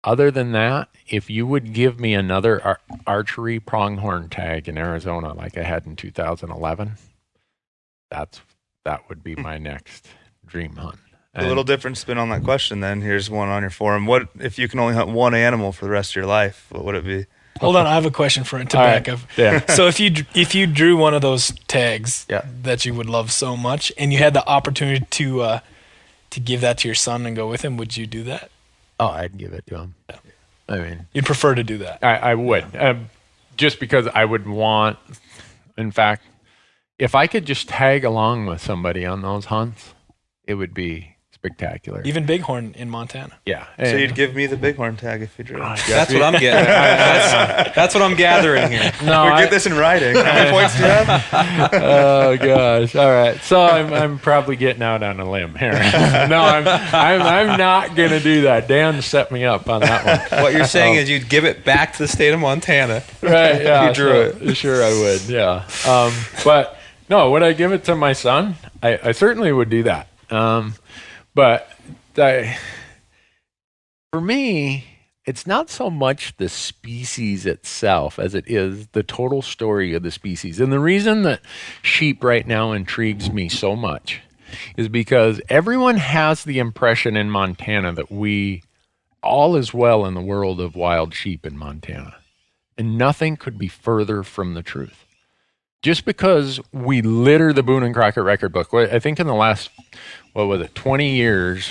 Other than that, if you would give me another archery pronghorn tag in Arizona like I had in 2011, that would be my next dream hunt. A little different spin on that question then. Here's one on your forum. What if you can only hunt one animal for the rest of your life? What would it be? Hold on, I have a question for it to back up. Yeah. So if you drew one of those tags that you would love so much, and you had the opportunity to give that to your son and go with him, would you do that? Oh, I'd give it to him. Yeah. I mean, you'd prefer to do that. I would, just because I would want. In fact, if I could just tag along with somebody on those hunts, it would be spectacular. Even bighorn in Montana. Yeah. So you'd give me the bighorn tag if you drew it. That's what I'm getting. That's what I'm gathering here. No, get this in writing. How many points do you have? Oh gosh! All right, so I'm probably getting out on a limb here. No, I'm not gonna do that. Dan set me up on that one. What you're saying is you'd give it back to the state of Montana, right? Yeah, if you drew it. Sure, I would. Yeah, but no, would I give it to my son? I certainly would do that. But for me, it's not so much the species itself as it is the total story of the species. And the reason that sheep right now intrigues me so much is because everyone has the impression in Montana that all is well in the world of wild sheep in Montana. And nothing could be further from the truth. Just because we litter the Boone and Crockett record book, I think in the last, 20 years,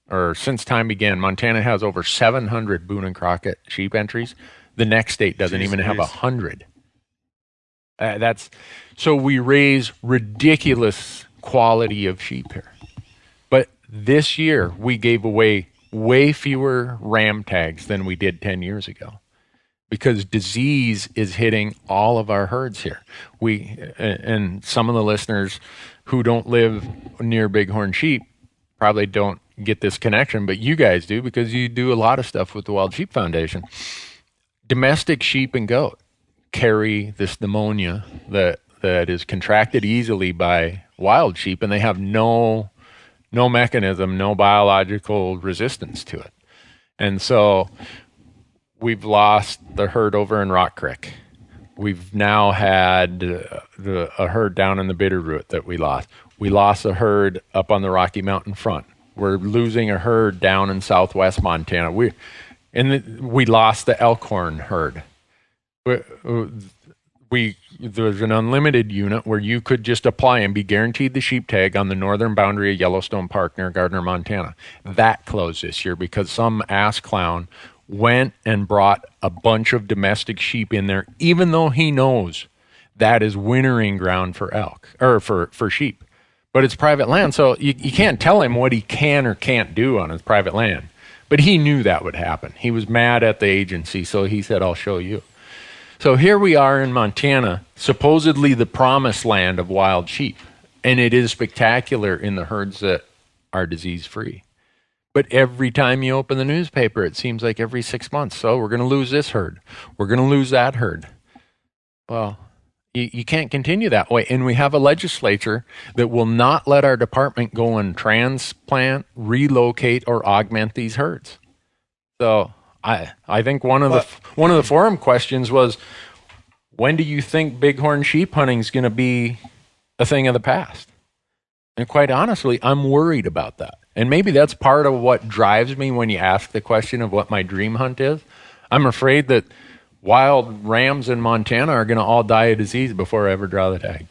or since time began, Montana has over 700 Boone and Crockett sheep entries. The next state doesn't even have 100. So we raise ridiculous quality of sheep here. But this year, we gave away way fewer ram tags than we did 10 years ago. Because disease is hitting all of our herds here. And some of the listeners who don't live near bighorn sheep probably don't get this connection, but you guys do because you do a lot of stuff with the Wild Sheep Foundation. Domestic sheep and goat carry this pneumonia that is contracted easily by wild sheep, and they have no mechanism, no biological resistance to it. And so we've lost the herd over in Rock Creek. We've now had a herd down in the Bitterroot that we lost. We lost a herd up on the Rocky Mountain front. We're losing a herd down in southwest Montana. We lost the Elkhorn herd. There's an unlimited unit where you could just apply and be guaranteed the sheep tag on the northern boundary of Yellowstone Park near Gardner, Montana. That closed this year because some ass clown went and brought a bunch of domestic sheep in there, even though he knows that is wintering ground for elk or for sheep. But it's private land, so you can't tell him what he can or can't do on his private land. But he knew that would happen. He was mad at the agency, so he said, I'll show you. So here we are in Montana, supposedly the promised land of wild sheep. And it is spectacular in the herds that are disease-free. But every time you open the newspaper, it seems like every 6 months. So we're going to lose this herd. We're going to lose that herd. Well, you can't continue that way. And we have a legislature that will not let our department go and transplant, relocate, or augment these herds. So I think one of the forum questions was, when do you think bighorn sheep hunting is going to be a thing of the past? And quite honestly, I'm worried about that. And maybe that's part of what drives me when you ask the question of what my dream hunt is. I'm afraid that wild rams in Montana are going to all die of disease before I ever draw the tag.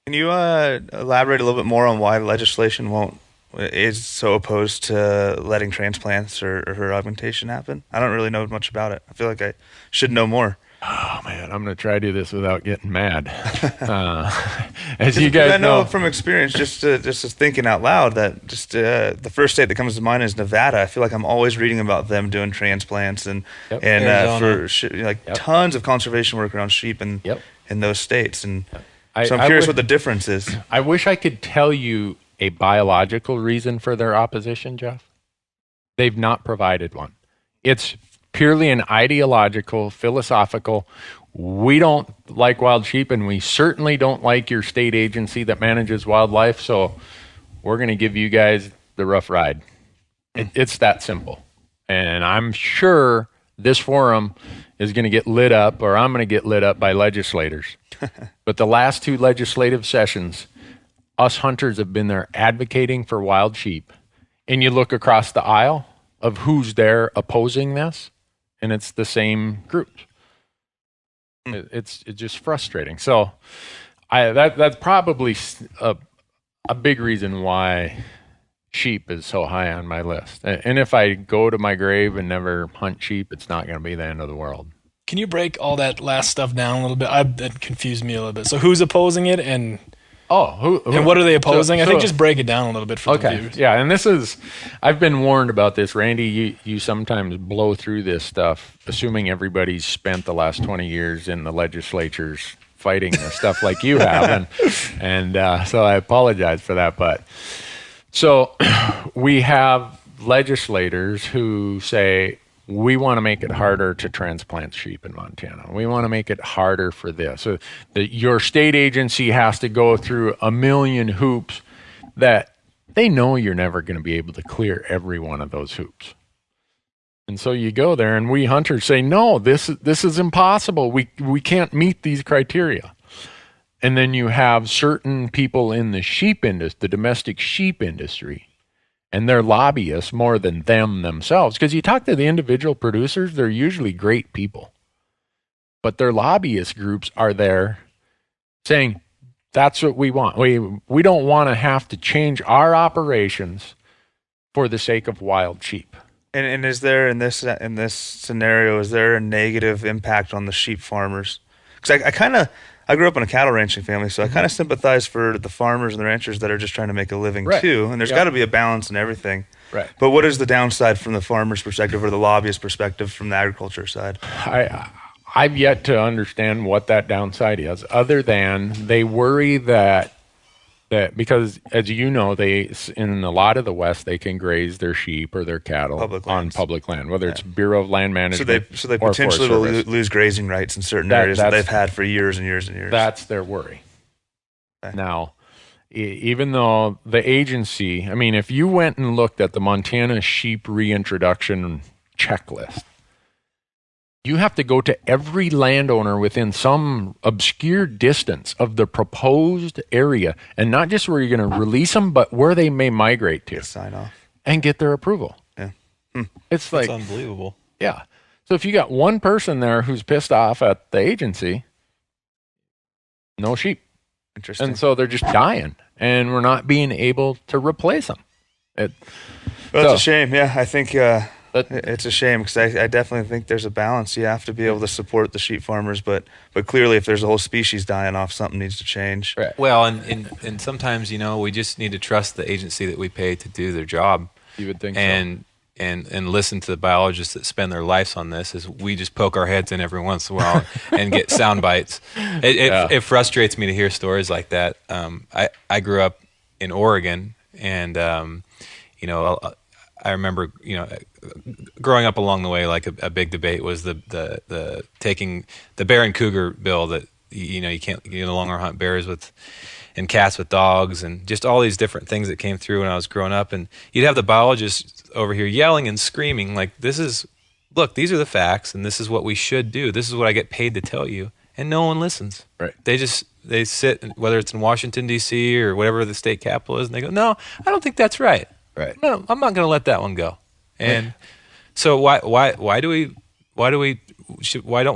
Can you elaborate a little bit more on why legislation is so opposed to letting transplants or herd augmentation happen? I don't really know much about it. I feel like I should know more. Oh man, I'm going to try to do this without getting mad. As you guys I know from experience, just thinking out loud, that the first state that comes to mind is Nevada. I feel like I'm always reading about them doing transplants and tons of conservation work around sheep in those states. And so I'm curious what the difference is. I wish I could tell you a biological reason for their opposition, Jeff. They've not provided one. It's purely an ideological, philosophical, we don't like wild sheep, and we certainly don't like your state agency that manages wildlife, so we're going to give you guys the rough ride. It's that simple. And I'm sure this forum is going to get lit up, or I'm going to get lit up by legislators. But the last 2 legislative sessions, us hunters have been there advocating for wild sheep. And you look across the aisle of who's there opposing this, and it's the same groups. It's just frustrating. So that's probably a big reason why sheep is so high on my list. And if I go to my grave and never hunt sheep, it's not going to be the end of the world. Can you break all that last stuff down a little bit? That confused me a little bit. So who's opposing it, and who and what are they opposing? So, I think just break it down a little bit for the viewers. Yeah, and this is, I've been warned about this. Randy, you sometimes blow through this stuff, assuming everybody's spent the last 20 years in the legislatures fighting this stuff like you have. And so I apologize for that. But so we have legislators who say, we want to make it harder to transplant sheep in Montana. We want to make it harder for this. So your state agency has to go through a million hoops that they know you're never going to be able to clear every one of those hoops. And so you go there, and we hunters say, no, this is impossible. We can't meet these criteria. And then you have certain people in the sheep industry, the domestic sheep industry, and they're lobbyists more than them themselves. Because you talk to the individual producers, they're usually great people. But their lobbyist groups are there saying, that's what we want. We don't want to have to change our operations for the sake of wild sheep. And is there, in this scenario, is there a negative impact on the sheep farmers? Because I grew up in a cattle ranching family, so I kind of sympathize for the farmers and the ranchers that are just trying to make a living too. And there's got to be a balance in everything. Right. But what is the downside from the farmer's perspective or the lobbyist perspective from the agriculture side? I've yet to understand what that downside is, other than they worry that because, as you know, in a lot of the West, they can graze their sheep or their cattle on public land, whether it's Bureau of Land Management. So they potentially will lose grazing rights in certain areas that they've had for years and years and years. That's their worry. Okay. Now, even though the agency, I mean, if you went and looked at the Montana sheep reintroduction checklist, you have to go to every landowner within some obscure distance of the proposed area, and not just where you're going to release them, but where they may migrate to. Sign off. And get their approval. Yeah. It's like, That's unbelievable. Yeah. So if you got one person there who's pissed off at the agency, no sheep. Interesting. And so they're just dying, and we're not being able to replace them. It's a shame. Yeah, I think it's a shame, because I definitely think there's a balance. You have to be able to support the sheep farmers, but clearly if there's a whole species dying off, something needs to change. Right. Well, and sometimes, we just need to trust the agency that we pay to do their job. You would think so. And listen to the biologists that spend their lives on this, as we just poke our heads in every once in a while and get sound bites. It frustrates me to hear stories like that. I grew up in Oregon, and I remember growing up along the way, like a big debate was the taking the bear and cougar bill, that you no longer hunt bears and cats with dogs, and just all these different things that came through when I was growing up. And you'd have the biologists over here yelling and screaming, like, look, these are the facts, and this is what we should do. This is what I get paid to tell you. And no one listens. Right. They sit, whether it's in Washington, D.C. or whatever the state capital is, and they go, no, I don't think that's right. Right. No, I'm not going to let that one go. And so why don't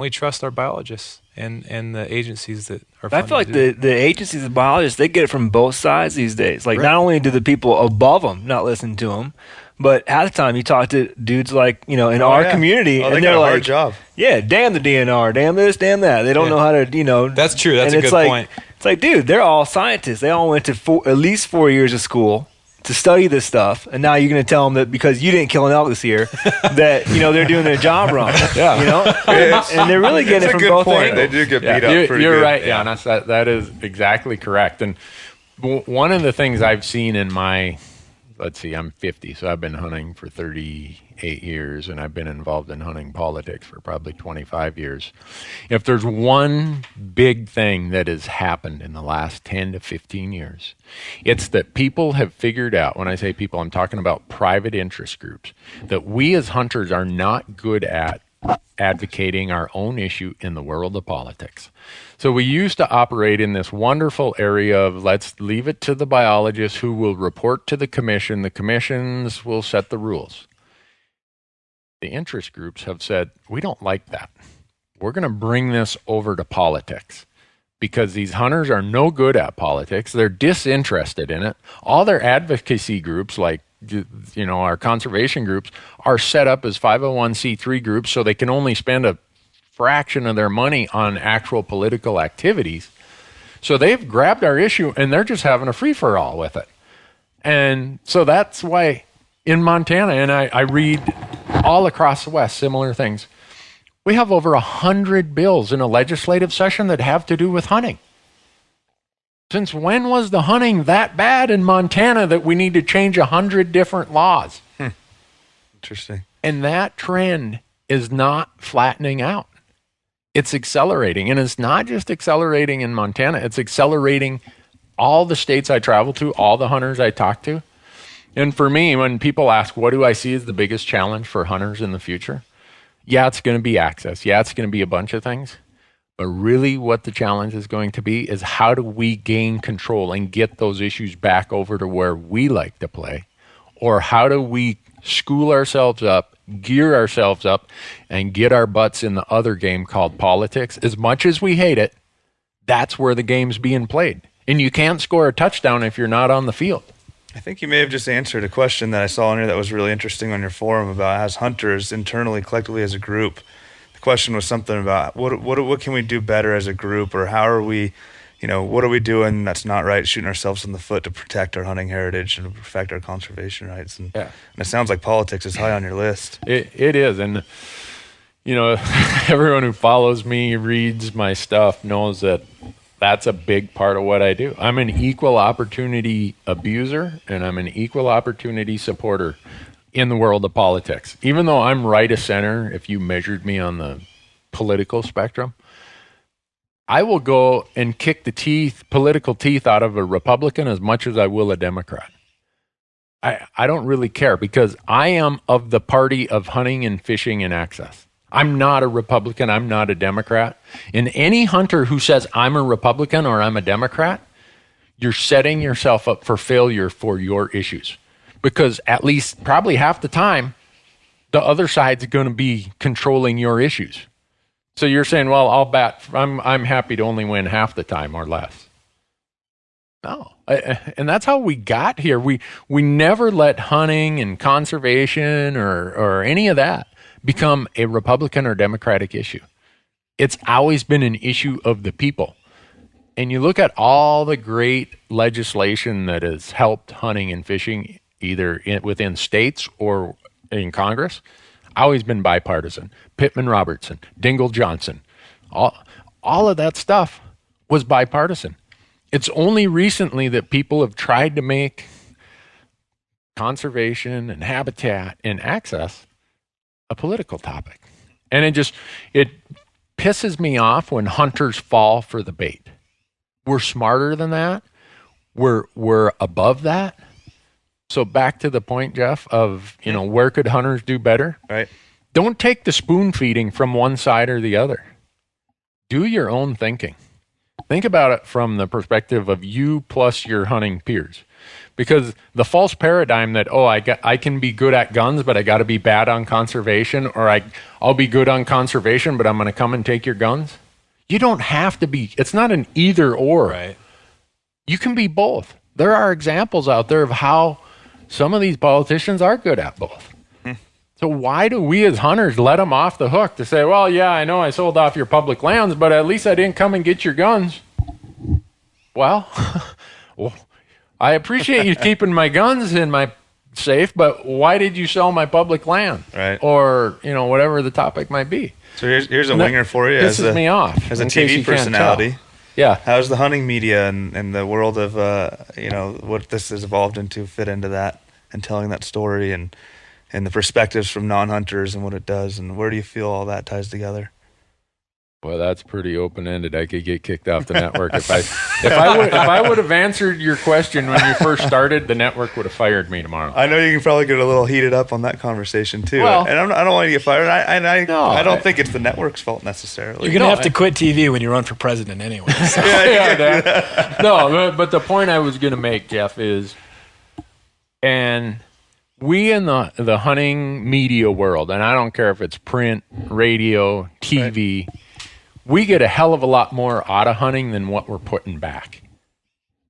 we trust our biologists and the agencies that are? I feel like the agencies and biologists, they get it from both sides these days. Like, not only do the people above them not listen to them, but half the time you talk to dudes like, in our community, and they're like, job. Yeah, damn the DNR, damn this, damn that. They don't know how to, That's true. That's a good point. It's like, dude, they're all scientists. They all went to at least 4 years of school to study this stuff, and now you're going to tell them that because you didn't kill an elk this year, that they're doing their job wrong. And they're really getting it from both angles. They do get beat up pretty You're good. right, Janis. That is exactly correct. And one of the things I've seen in my let's see, I'm 50, so I've been hunting for 38 years, and I've been involved in hunting politics for probably 25 years. If there's one big thing that has happened in the last 10 to 15 years, it's that people have figured out, when I say people, I'm talking about private interest groups, that we as hunters are not good at advocating our own issue in the world of politics. So we used to operate in this wonderful area of let's leave it to the biologists who will report to the commission. The commissions will set the rules. The interest groups have said, we don't like that. We're going to bring this over to politics because these hunters are no good at politics. They're disinterested in it. All their advocacy groups, like our conservation groups, are set up as 501c3 groups, so they can only spend a fraction of their money on actual political activities. So they've grabbed our issue and they're just having a free-for-all with it. And so that's why in Montana, and I read all across the West similar things, we have over 100 bills in a legislative session that have to do with hunting. Since when was the hunting that bad in Montana that we need to change 100 different laws? Interesting. And that trend is not flattening out. It's accelerating. And it's not just accelerating in Montana. It's accelerating all the states I travel to, all the hunters I talk to. And for me, when people ask, what do I see as the biggest challenge for hunters in the future? Yeah, it's going to be access. Yeah, it's going to be a bunch of things. But really what the challenge is going to be is how do we gain control and get those issues back over to where we like to play? Or how do we school ourselves up, gear ourselves up, and get our butts in the other game called politics? As much as we hate it, that's where the game's being played. And you can't score a touchdown if you're not on the field. I think you may have just answered a question that I saw in here that was really interesting on your forum about as hunters internally, collectively as a group. Question was something about what can we do better as a group, or how are we, what are we doing that's not right, shooting ourselves in the foot to protect our hunting heritage and protect our conservation rights. And it sounds like politics is high on your list. It is. And, everyone who follows me, reads my stuff, knows that that's a big part of what I do. I'm an equal opportunity abuser, and I'm an equal opportunity supporter in the world of politics. Even though I'm right of center, if you measured me on the political spectrum, I will go and kick the political teeth out of a Republican as much as I will a Democrat. I don't really care because I am of the party of hunting and fishing and access. I'm not a Republican. I'm not a Democrat. And any hunter who says I'm a Republican or I'm a Democrat, you're setting yourself up for failure for your issues. Because at least probably half the time, the other side's going to be controlling your issues. So you're saying, well, I'll bet I'm happy to only win half the time or less. No. And that's how we got here. We never let hunting and conservation or any of that become a Republican or Democratic issue. It's always been an issue of the people. And you look at all the great legislation that has helped hunting and fishing either within states or in Congress, always been bipartisan. Pittman Robertson, Dingell Johnson, all of that stuff was bipartisan. It's only recently that people have tried to make conservation and habitat and access a political topic. And it pisses me off when hunters fall for the bait. We're smarter than that. We're above that. So back to the point, Jeff, of, where could hunters do better? Right. Don't take the spoon feeding from one side or the other. Do your own thinking. Think about it from the perspective of you plus your hunting peers. Because the false paradigm that, I can be good at guns, but I got to be bad on conservation, or I'll be good on conservation, but I'm going to come and take your guns. You don't have to be. It's not an either or. Right. You can be both. There are examples out there of how some of these politicians are good at both. So why do we as hunters let them off the hook to say, well, yeah, I know I sold off your public lands, but at least I didn't come and get your guns? Well, I appreciate you keeping my guns in my safe, but why did you sell my public land? Right. Or, whatever the topic might be. So here's a winger for you. Pisses me off. As a TV personality. Yeah. How's the hunting media and the world of, what this has evolved into fit into that? telling that story and the perspectives from non-hunters and what it does, and where do you feel all that ties together? Well, that's pretty open-ended. I could get kicked off the network if I would have answered your question when you first started. The network would have fired me tomorrow. I know you can probably get a little heated up on that conversation too. Well, and I don't want to get fired. I don't think it's the network's fault necessarily. You're gonna have to quit TV when you run for president anyway. So. No, but the point I was gonna make, Jeff, is, and we in the hunting media world, and I don't care if it's print, radio, TV. Right. We get a hell of a lot more out of hunting than what we're putting back.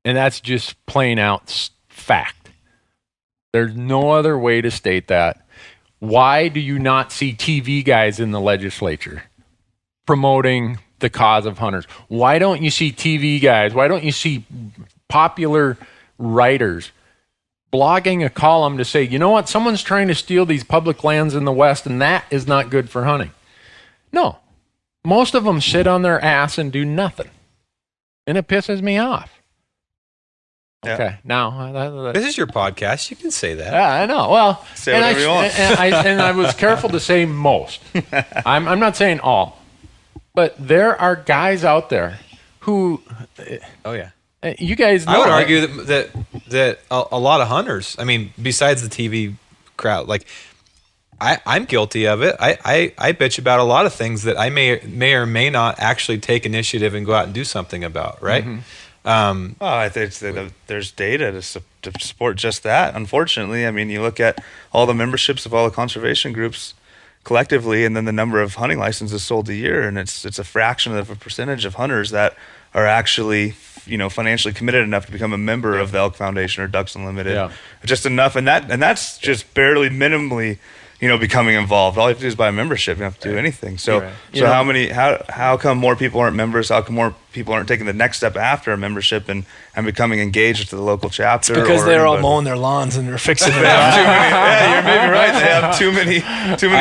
And that's just plain out fact. There's no other way to state that. Why do you not see TV guys in the legislature promoting the cause of hunters? Why don't you see TV guys? Why don't you see popular writers blogging a column to say, you know what, someone's trying to steal these public lands in the West, and that is not good for hunting? No. Most of them sit on their ass and do nothing. And it pisses me off. Yeah. Okay, now... This is your podcast. You can say that. Yeah, I know. Well, say whatever you want. And I was careful to say most. I'm not saying all. But there are guys out there who... Oh, yeah. You guys know... I would argue that a lot of hunters, I mean, besides the TV crowd, like... I'm guilty of it. I bitch about a lot of things that I may or may not actually take initiative and go out and do something about, right? Mm-hmm. I think there's data to support just that. Unfortunately, I mean, you look at all the memberships of all the conservation groups collectively, and then the number of hunting licenses sold a year, and it's a fraction of a percentage of hunters that are actually financially committed enough to become a member of the Elk Foundation or Ducks Unlimited. Yeah. Just enough, and that's just barely minimally. Becoming involved. All you have to do is buy a membership. You don't have to do anything. So, how come more people aren't members? How come more people aren't taking the next step after a membership and becoming engaged to the local chapter? It's because they're all mowing their lawns and they're fixing it. You're maybe right. They have too many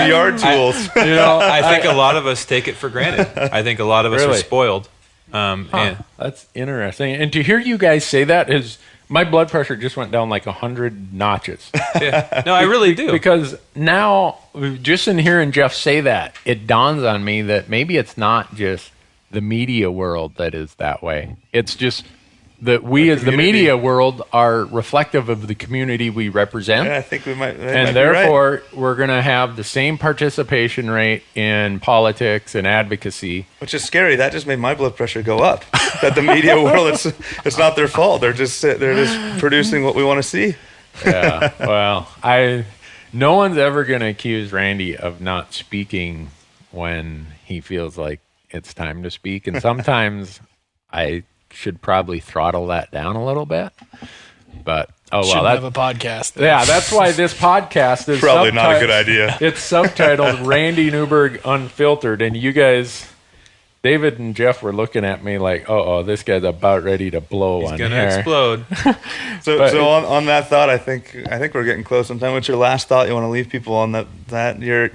yard tools. I think a lot of us take it for granted. I think a lot of us are spoiled. And that's interesting. And to hear you guys say that is. My blood pressure just went down like 100 notches. Yeah. No, I really do. Because now, just in hearing Jeff say that, it dawns on me that maybe it's not just the media world that is that way. It's just that we as the media world are reflective of the community we represent. Yeah, I think we might. And therefore, we're going to have the same participation rate in politics and advocacy. Which is scary. That just made my blood pressure go up. That the media world, it's not their fault. They're just producing what we want to see. Yeah. Well, no one's ever going to accuse Randy of not speaking when he feels like it's time to speak, and sometimes I should probably throttle that down a little bit. But shouldn't have a podcast. Yeah, that's why this podcast is probably not a good idea. It's subtitled Randy Newberg Unfiltered, and you guys, David and Jeff, were looking at me like, this guy's about ready to blow. He's on gonna here. Explode. So on that thought, I think we're getting close on time. What's your last thought you want to leave people on that your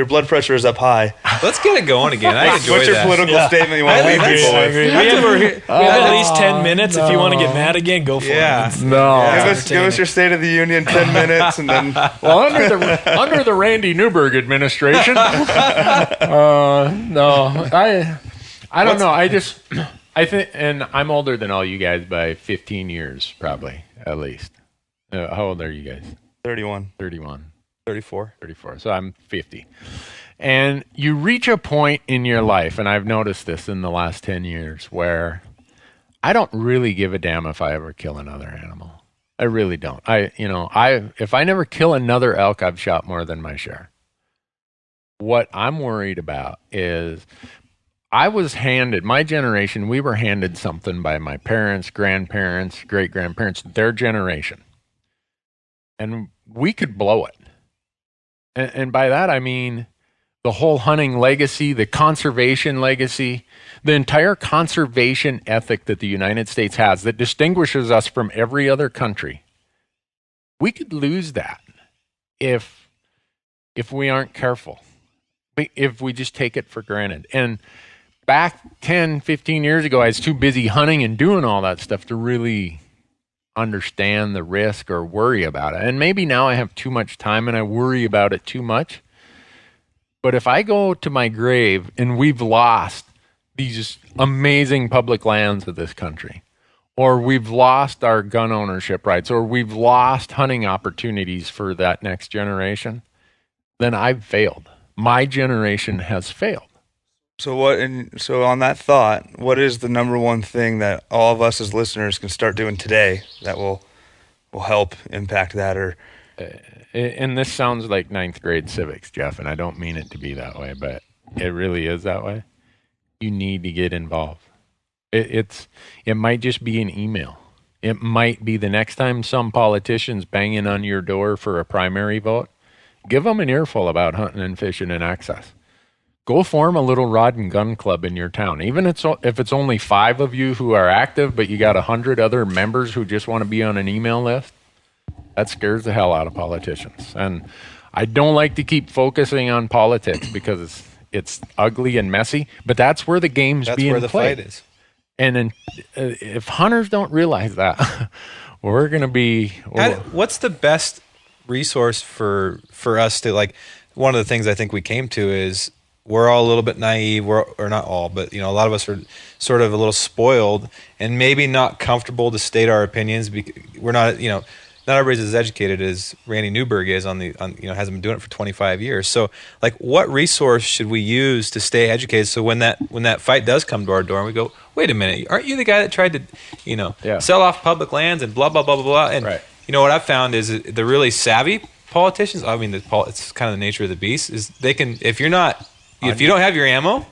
blood pressure is up high. Let's get it going again. I enjoy What's your political statement you want to leave people with? We have at least 10 minutes. If you want to get mad again, go for it. No. Give us your State of the Union, 10 minutes, and then... Well, under the Randy Newberg administration, no, I don't know. I think, and I'm older than all you guys by 15 years, probably, at least. How old are you guys? 31. 31. 34. 34. So I'm 50. And you reach a point in your life, and I've noticed this in the last 10 years, where I don't really give a damn if I ever kill another animal. I really don't. If I never kill another elk, I've shot more than my share. What I'm worried about is my generation, we were handed something by my parents, grandparents, great-grandparents, their generation. And we could blow it. And by that, I mean the whole hunting legacy, the conservation legacy, the entire conservation ethic that the United States has that distinguishes us from every other country. We could lose that if we aren't careful, if we just take it for granted. And back 10, 15 years ago, I was too busy hunting and doing all that stuff to really understand the risk or worry about it. And maybe now I have too much time and I worry about it too much. But if I go to my grave and we've lost these amazing public lands of this country, or we've lost our gun ownership rights, or we've lost hunting opportunities for that next generation, then I've failed. My generation has failed. So on that thought, what is the number one thing that all of us as listeners can start doing today that will help impact that? Or and this sounds like ninth grade civics, Jeff, and I don't mean it to be that way, but it really is that way. You need to get involved. It might just be an email. It might be the next time some politician's banging on your door for a primary vote, give them an earful about hunting and fishing and access. Go form a little rod and gun club in your town. Even if it's only 5 of you who are active, but you got 100 other members who just want to be on an email list, that scares the hell out of politicians. And I don't like to keep focusing on politics because it's ugly and messy, but that's where the game's being played. That's where the fight is. And then, if hunters don't realize that, we're going to be... What's the best resource for us to, like, one of the things I think we came to is we're all a little bit naive, or not all, but, a lot of us are sort of a little spoiled and maybe not comfortable to state our opinions. We're not, not everybody's as educated as Randy Newberg is hasn't been doing it for 25 years. So, like, what resource should we use to stay educated? So when that fight does come to our door and we go, wait a minute, aren't you the guy that tried to, sell off public lands and blah, blah, blah, blah, blah? And right. What I've found is the really savvy politicians, I mean, it's kind of the nature of the beast, is they can, if you don't have your ammo,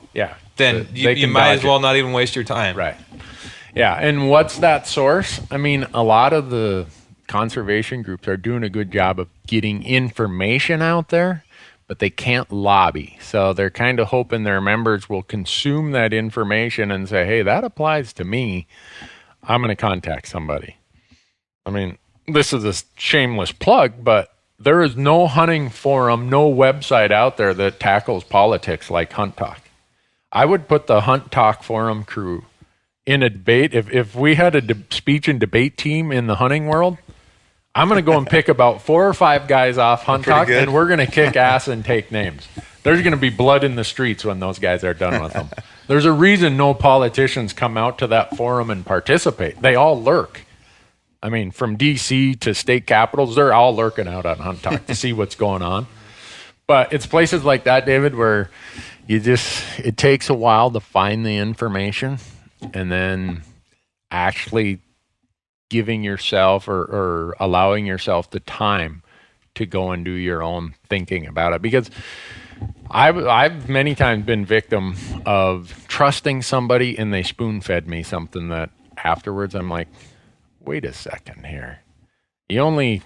then you might as well not even waste your time. Right. Yeah. And what's that source? I mean, a lot of the conservation groups are doing a good job of getting information out there, but they can't lobby. So they're kind of hoping their members will consume that information and say, hey, that applies to me. I'm going to contact somebody. I mean, this is a shameless plug, but there is no hunting forum, no website out there that tackles politics like Hunt Talk. I would put the Hunt Talk forum crew in a debate. If we had a speech and debate team in the hunting world, I'm going to go and pick about 4 or 5 guys off Hunt Talk, and we're going to kick ass and take names. There's going to be blood in the streets when those guys are done with them. There's a reason no politicians come out to that forum and participate. They all lurk. I mean, from D.C. to state capitals, they're all lurking out on Hunt Talk to see what's going on. But it's places like that, David, where it takes a while to find the information, and then actually giving yourself or allowing yourself the time to go and do your own thinking about it. Because I've many times been victim of trusting somebody and they spoon-fed me something that afterwards I'm like, wait a second here. You only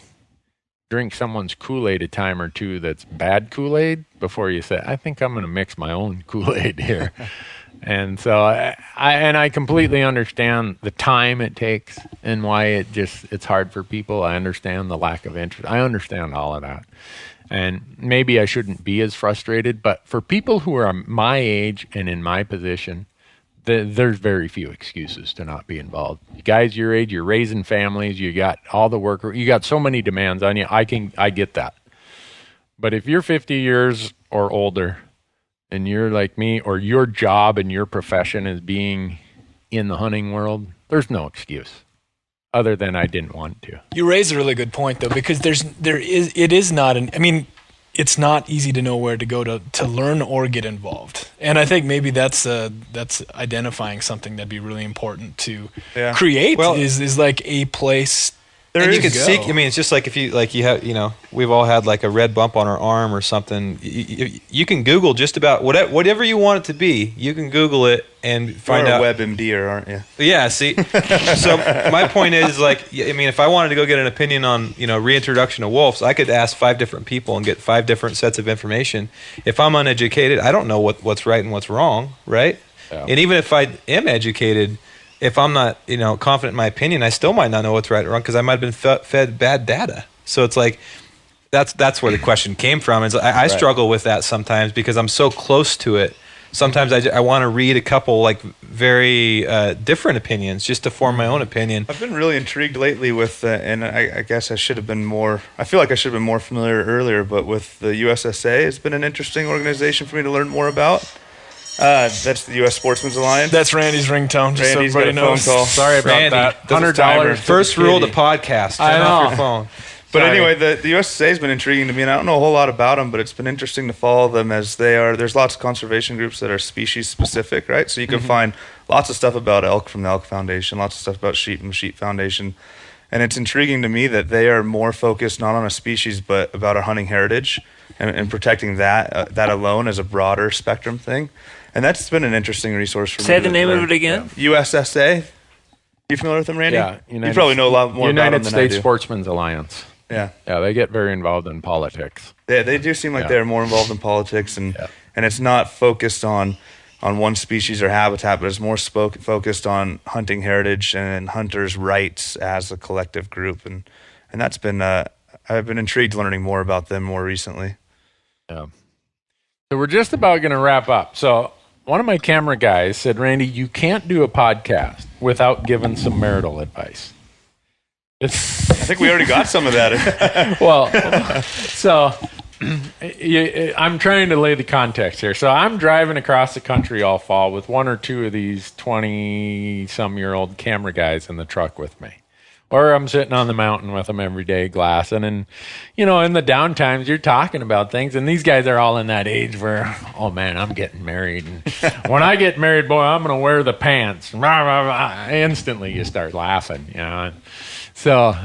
drink someone's Kool-Aid a time or two that's bad Kool-Aid before you say, I think I'm going to mix my own Kool-Aid here. And so I completely understand the time it takes and why it's hard for people. I understand the lack of interest. I understand all of that. And maybe I shouldn't be as frustrated, but for people who are my age and in my position, there's very few excuses to not be involved. You guys your age, you're raising families, you got all the work, you got so many demands on you. I get that. But if you're 50 years or older, and you're like me, or your job and your profession is being in the hunting world, there's no excuse other than I didn't want to. You raise a really good point, though, because it's not easy to know where to go to learn or get involved. And I think maybe that's identifying something that'd be really important to create. Well, is like a place. And you can seek. I mean, it's just like if you have, we've all had like a red bump on our arm or something. You can Google just about whatever you want it to be. You can Google it and find out. You're a WebMD, aren't you? Yeah. See, so my point is if I wanted to go get an opinion on reintroduction of wolves, I could ask 5 different people and get 5 different sets of information. If I'm uneducated, I don't know what's right and what's wrong, right? Yeah. And even if I am educated, if I'm not, confident in my opinion, I still might not know what's right or wrong because I might have been fed bad data. So it's like that's where the question came from. I struggle with that sometimes because I'm so close to it sometimes I want to read a couple like very different opinions just to form my own opinion. I've been really intrigued lately with, and I guess I should have been more. I feel like I should have been more familiar earlier, but with the USSA has been an interesting organization for me to learn more about. That's the U.S. Sportsman's Alliance. That's Randy's ringtone. Just Randy's so everybody got a phone knows. call. Sorry about Randy, that. $100. First rule of the podcast: turn off your phone. But Sorry. anyway, the USSA has been intriguing to me, and I don't know a whole lot about them, but it's been interesting to follow them as they are. There's lots of conservation groups that are species specific, right? So you can find lots of stuff about elk from the Elk Foundation, lots of stuff about sheep from the Sheep Foundation. And it's intriguing to me that they are more focused not on a species, but about our hunting heritage and protecting that alone as a broader spectrum thing. And that's been an interesting resource for me. Say the name of it again. USSA. You familiar with them, Randy? Yeah, you probably know a lot more about them United than States I do. Sportsman's Alliance. Yeah. Yeah, they get very involved in politics. They do seem like they're more involved in politics, and it's not focused on one species or habitat, but it's more focused on hunting heritage and hunters' rights as a collective group, and that's been I've been intrigued learning more about them more recently. Yeah. So we're just about going to wrap up. So one of my camera guys said, Randy, you can't do a podcast without giving some marital advice. I think we already got some of that. Well, so I'm trying to lay the context here. So I'm driving across the country all fall with one or two of these 20-some-year-old camera guys in the truck with me. Or I'm sitting on the mountain with them every day glassing. And, in the downtimes, you're talking about things. And these guys are all in that age where, oh, man, I'm getting married. And when I get married, boy, I'm going to wear the pants. Rah, rah, rah. Instantly, you start laughing, So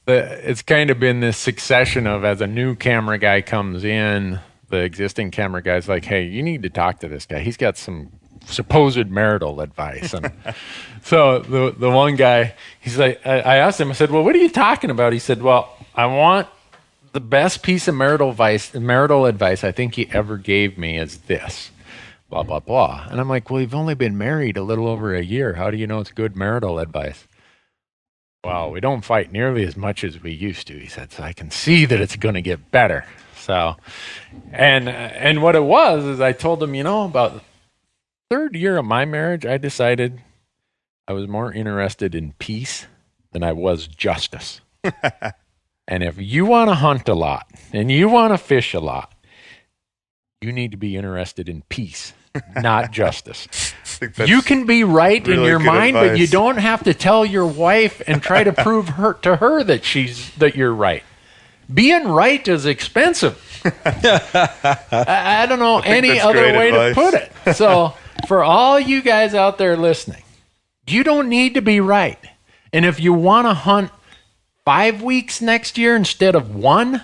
it's kind of been this succession of, as a new camera guy comes in, the existing camera guy's like, hey, you need to talk to this guy. He's got some supposed marital advice. And so the one guy, he's like, I asked him, I said, well, what are you talking about? He said, well, I want the best piece of marital advice I think he ever gave me is this, blah, blah, blah. And I'm like, well, you've only been married a little over a year. How do you know it's good marital advice? Well, we don't fight nearly as much as we used to, he said, so I can see that it's going to get better. So, and what it was is I told him, about the third year of my marriage, I decided I was more interested in peace than I was justice. And if you want to hunt a lot and you want to fish a lot, you need to be interested in peace, not justice. You can be right in your mind, but you don't have to tell your wife and try to prove to her that you're right. Being right is expensive. I don't know any other way to put it. So for all you guys out there listening, you don't need to be right. And if you want to hunt 5 weeks next year instead of 1,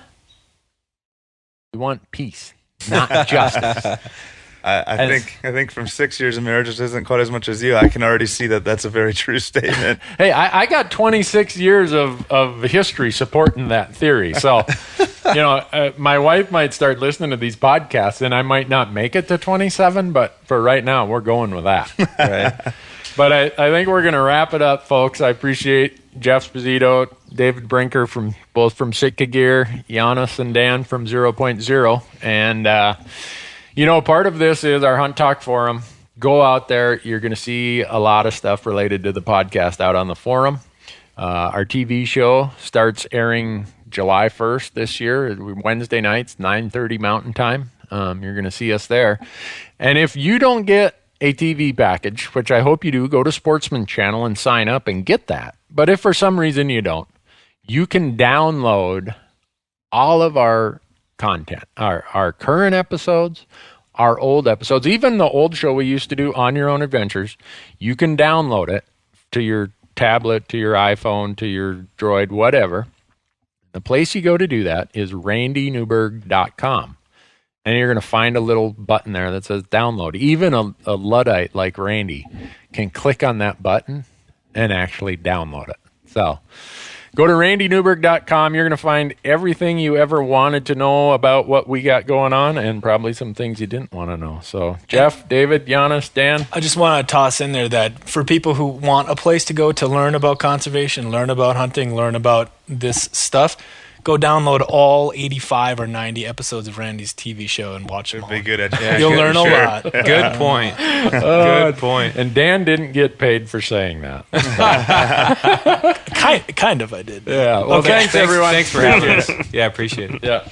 you want peace, not justice. I think from 6 years of marriage, which isn't quite as much as you, I can already see that that's a very true statement. Hey, I got 26 years of history supporting that theory. So, my wife might start listening to these podcasts, and I might not make it to 27, but for right now, we're going with that. Right? But I think we're going to wrap it up, folks. I appreciate Jeff Sposito, David Brinker both from Sitka Gear, Janis and Dan from 0.0, and part of this is our Hunt Talk forum. Go out there. You're going to see a lot of stuff related to the podcast out on the forum. Our TV show starts airing July 1st this year, Wednesday nights, 9:30 Mountain Time. You're going to see us there. And if you don't get a TV package, which I hope you do, go to Sportsman Channel and sign up and get that. But if for some reason you don't, you can download all of our content, our current episodes, our old episodes, even the old show we used to do, On Your Own Adventures. You can download it to your tablet, to your iPhone, to your Droid, whatever. The place you go to do that is randynewberg.com. And you're going to find a little button there that says download. Even a Luddite like Randy can click on that button and actually download it. So go to randynewberg.com. You're going to find everything you ever wanted to know about what we got going on, and probably some things you didn't want to know. So Jeff, David, Janis, Dan. I just want to toss in there that for people who want a place to go to learn about conservation, learn about hunting, learn about this stuff, go download all 85 or 90 episodes of Randy's TV show and watch them all. Be good at You'll learn a lot. Good point. Good point. And Dan didn't get paid for saying that. Kind of, I did. Yeah. Well, thanks everyone. Thanks for having us. Yeah, appreciate it. Yeah.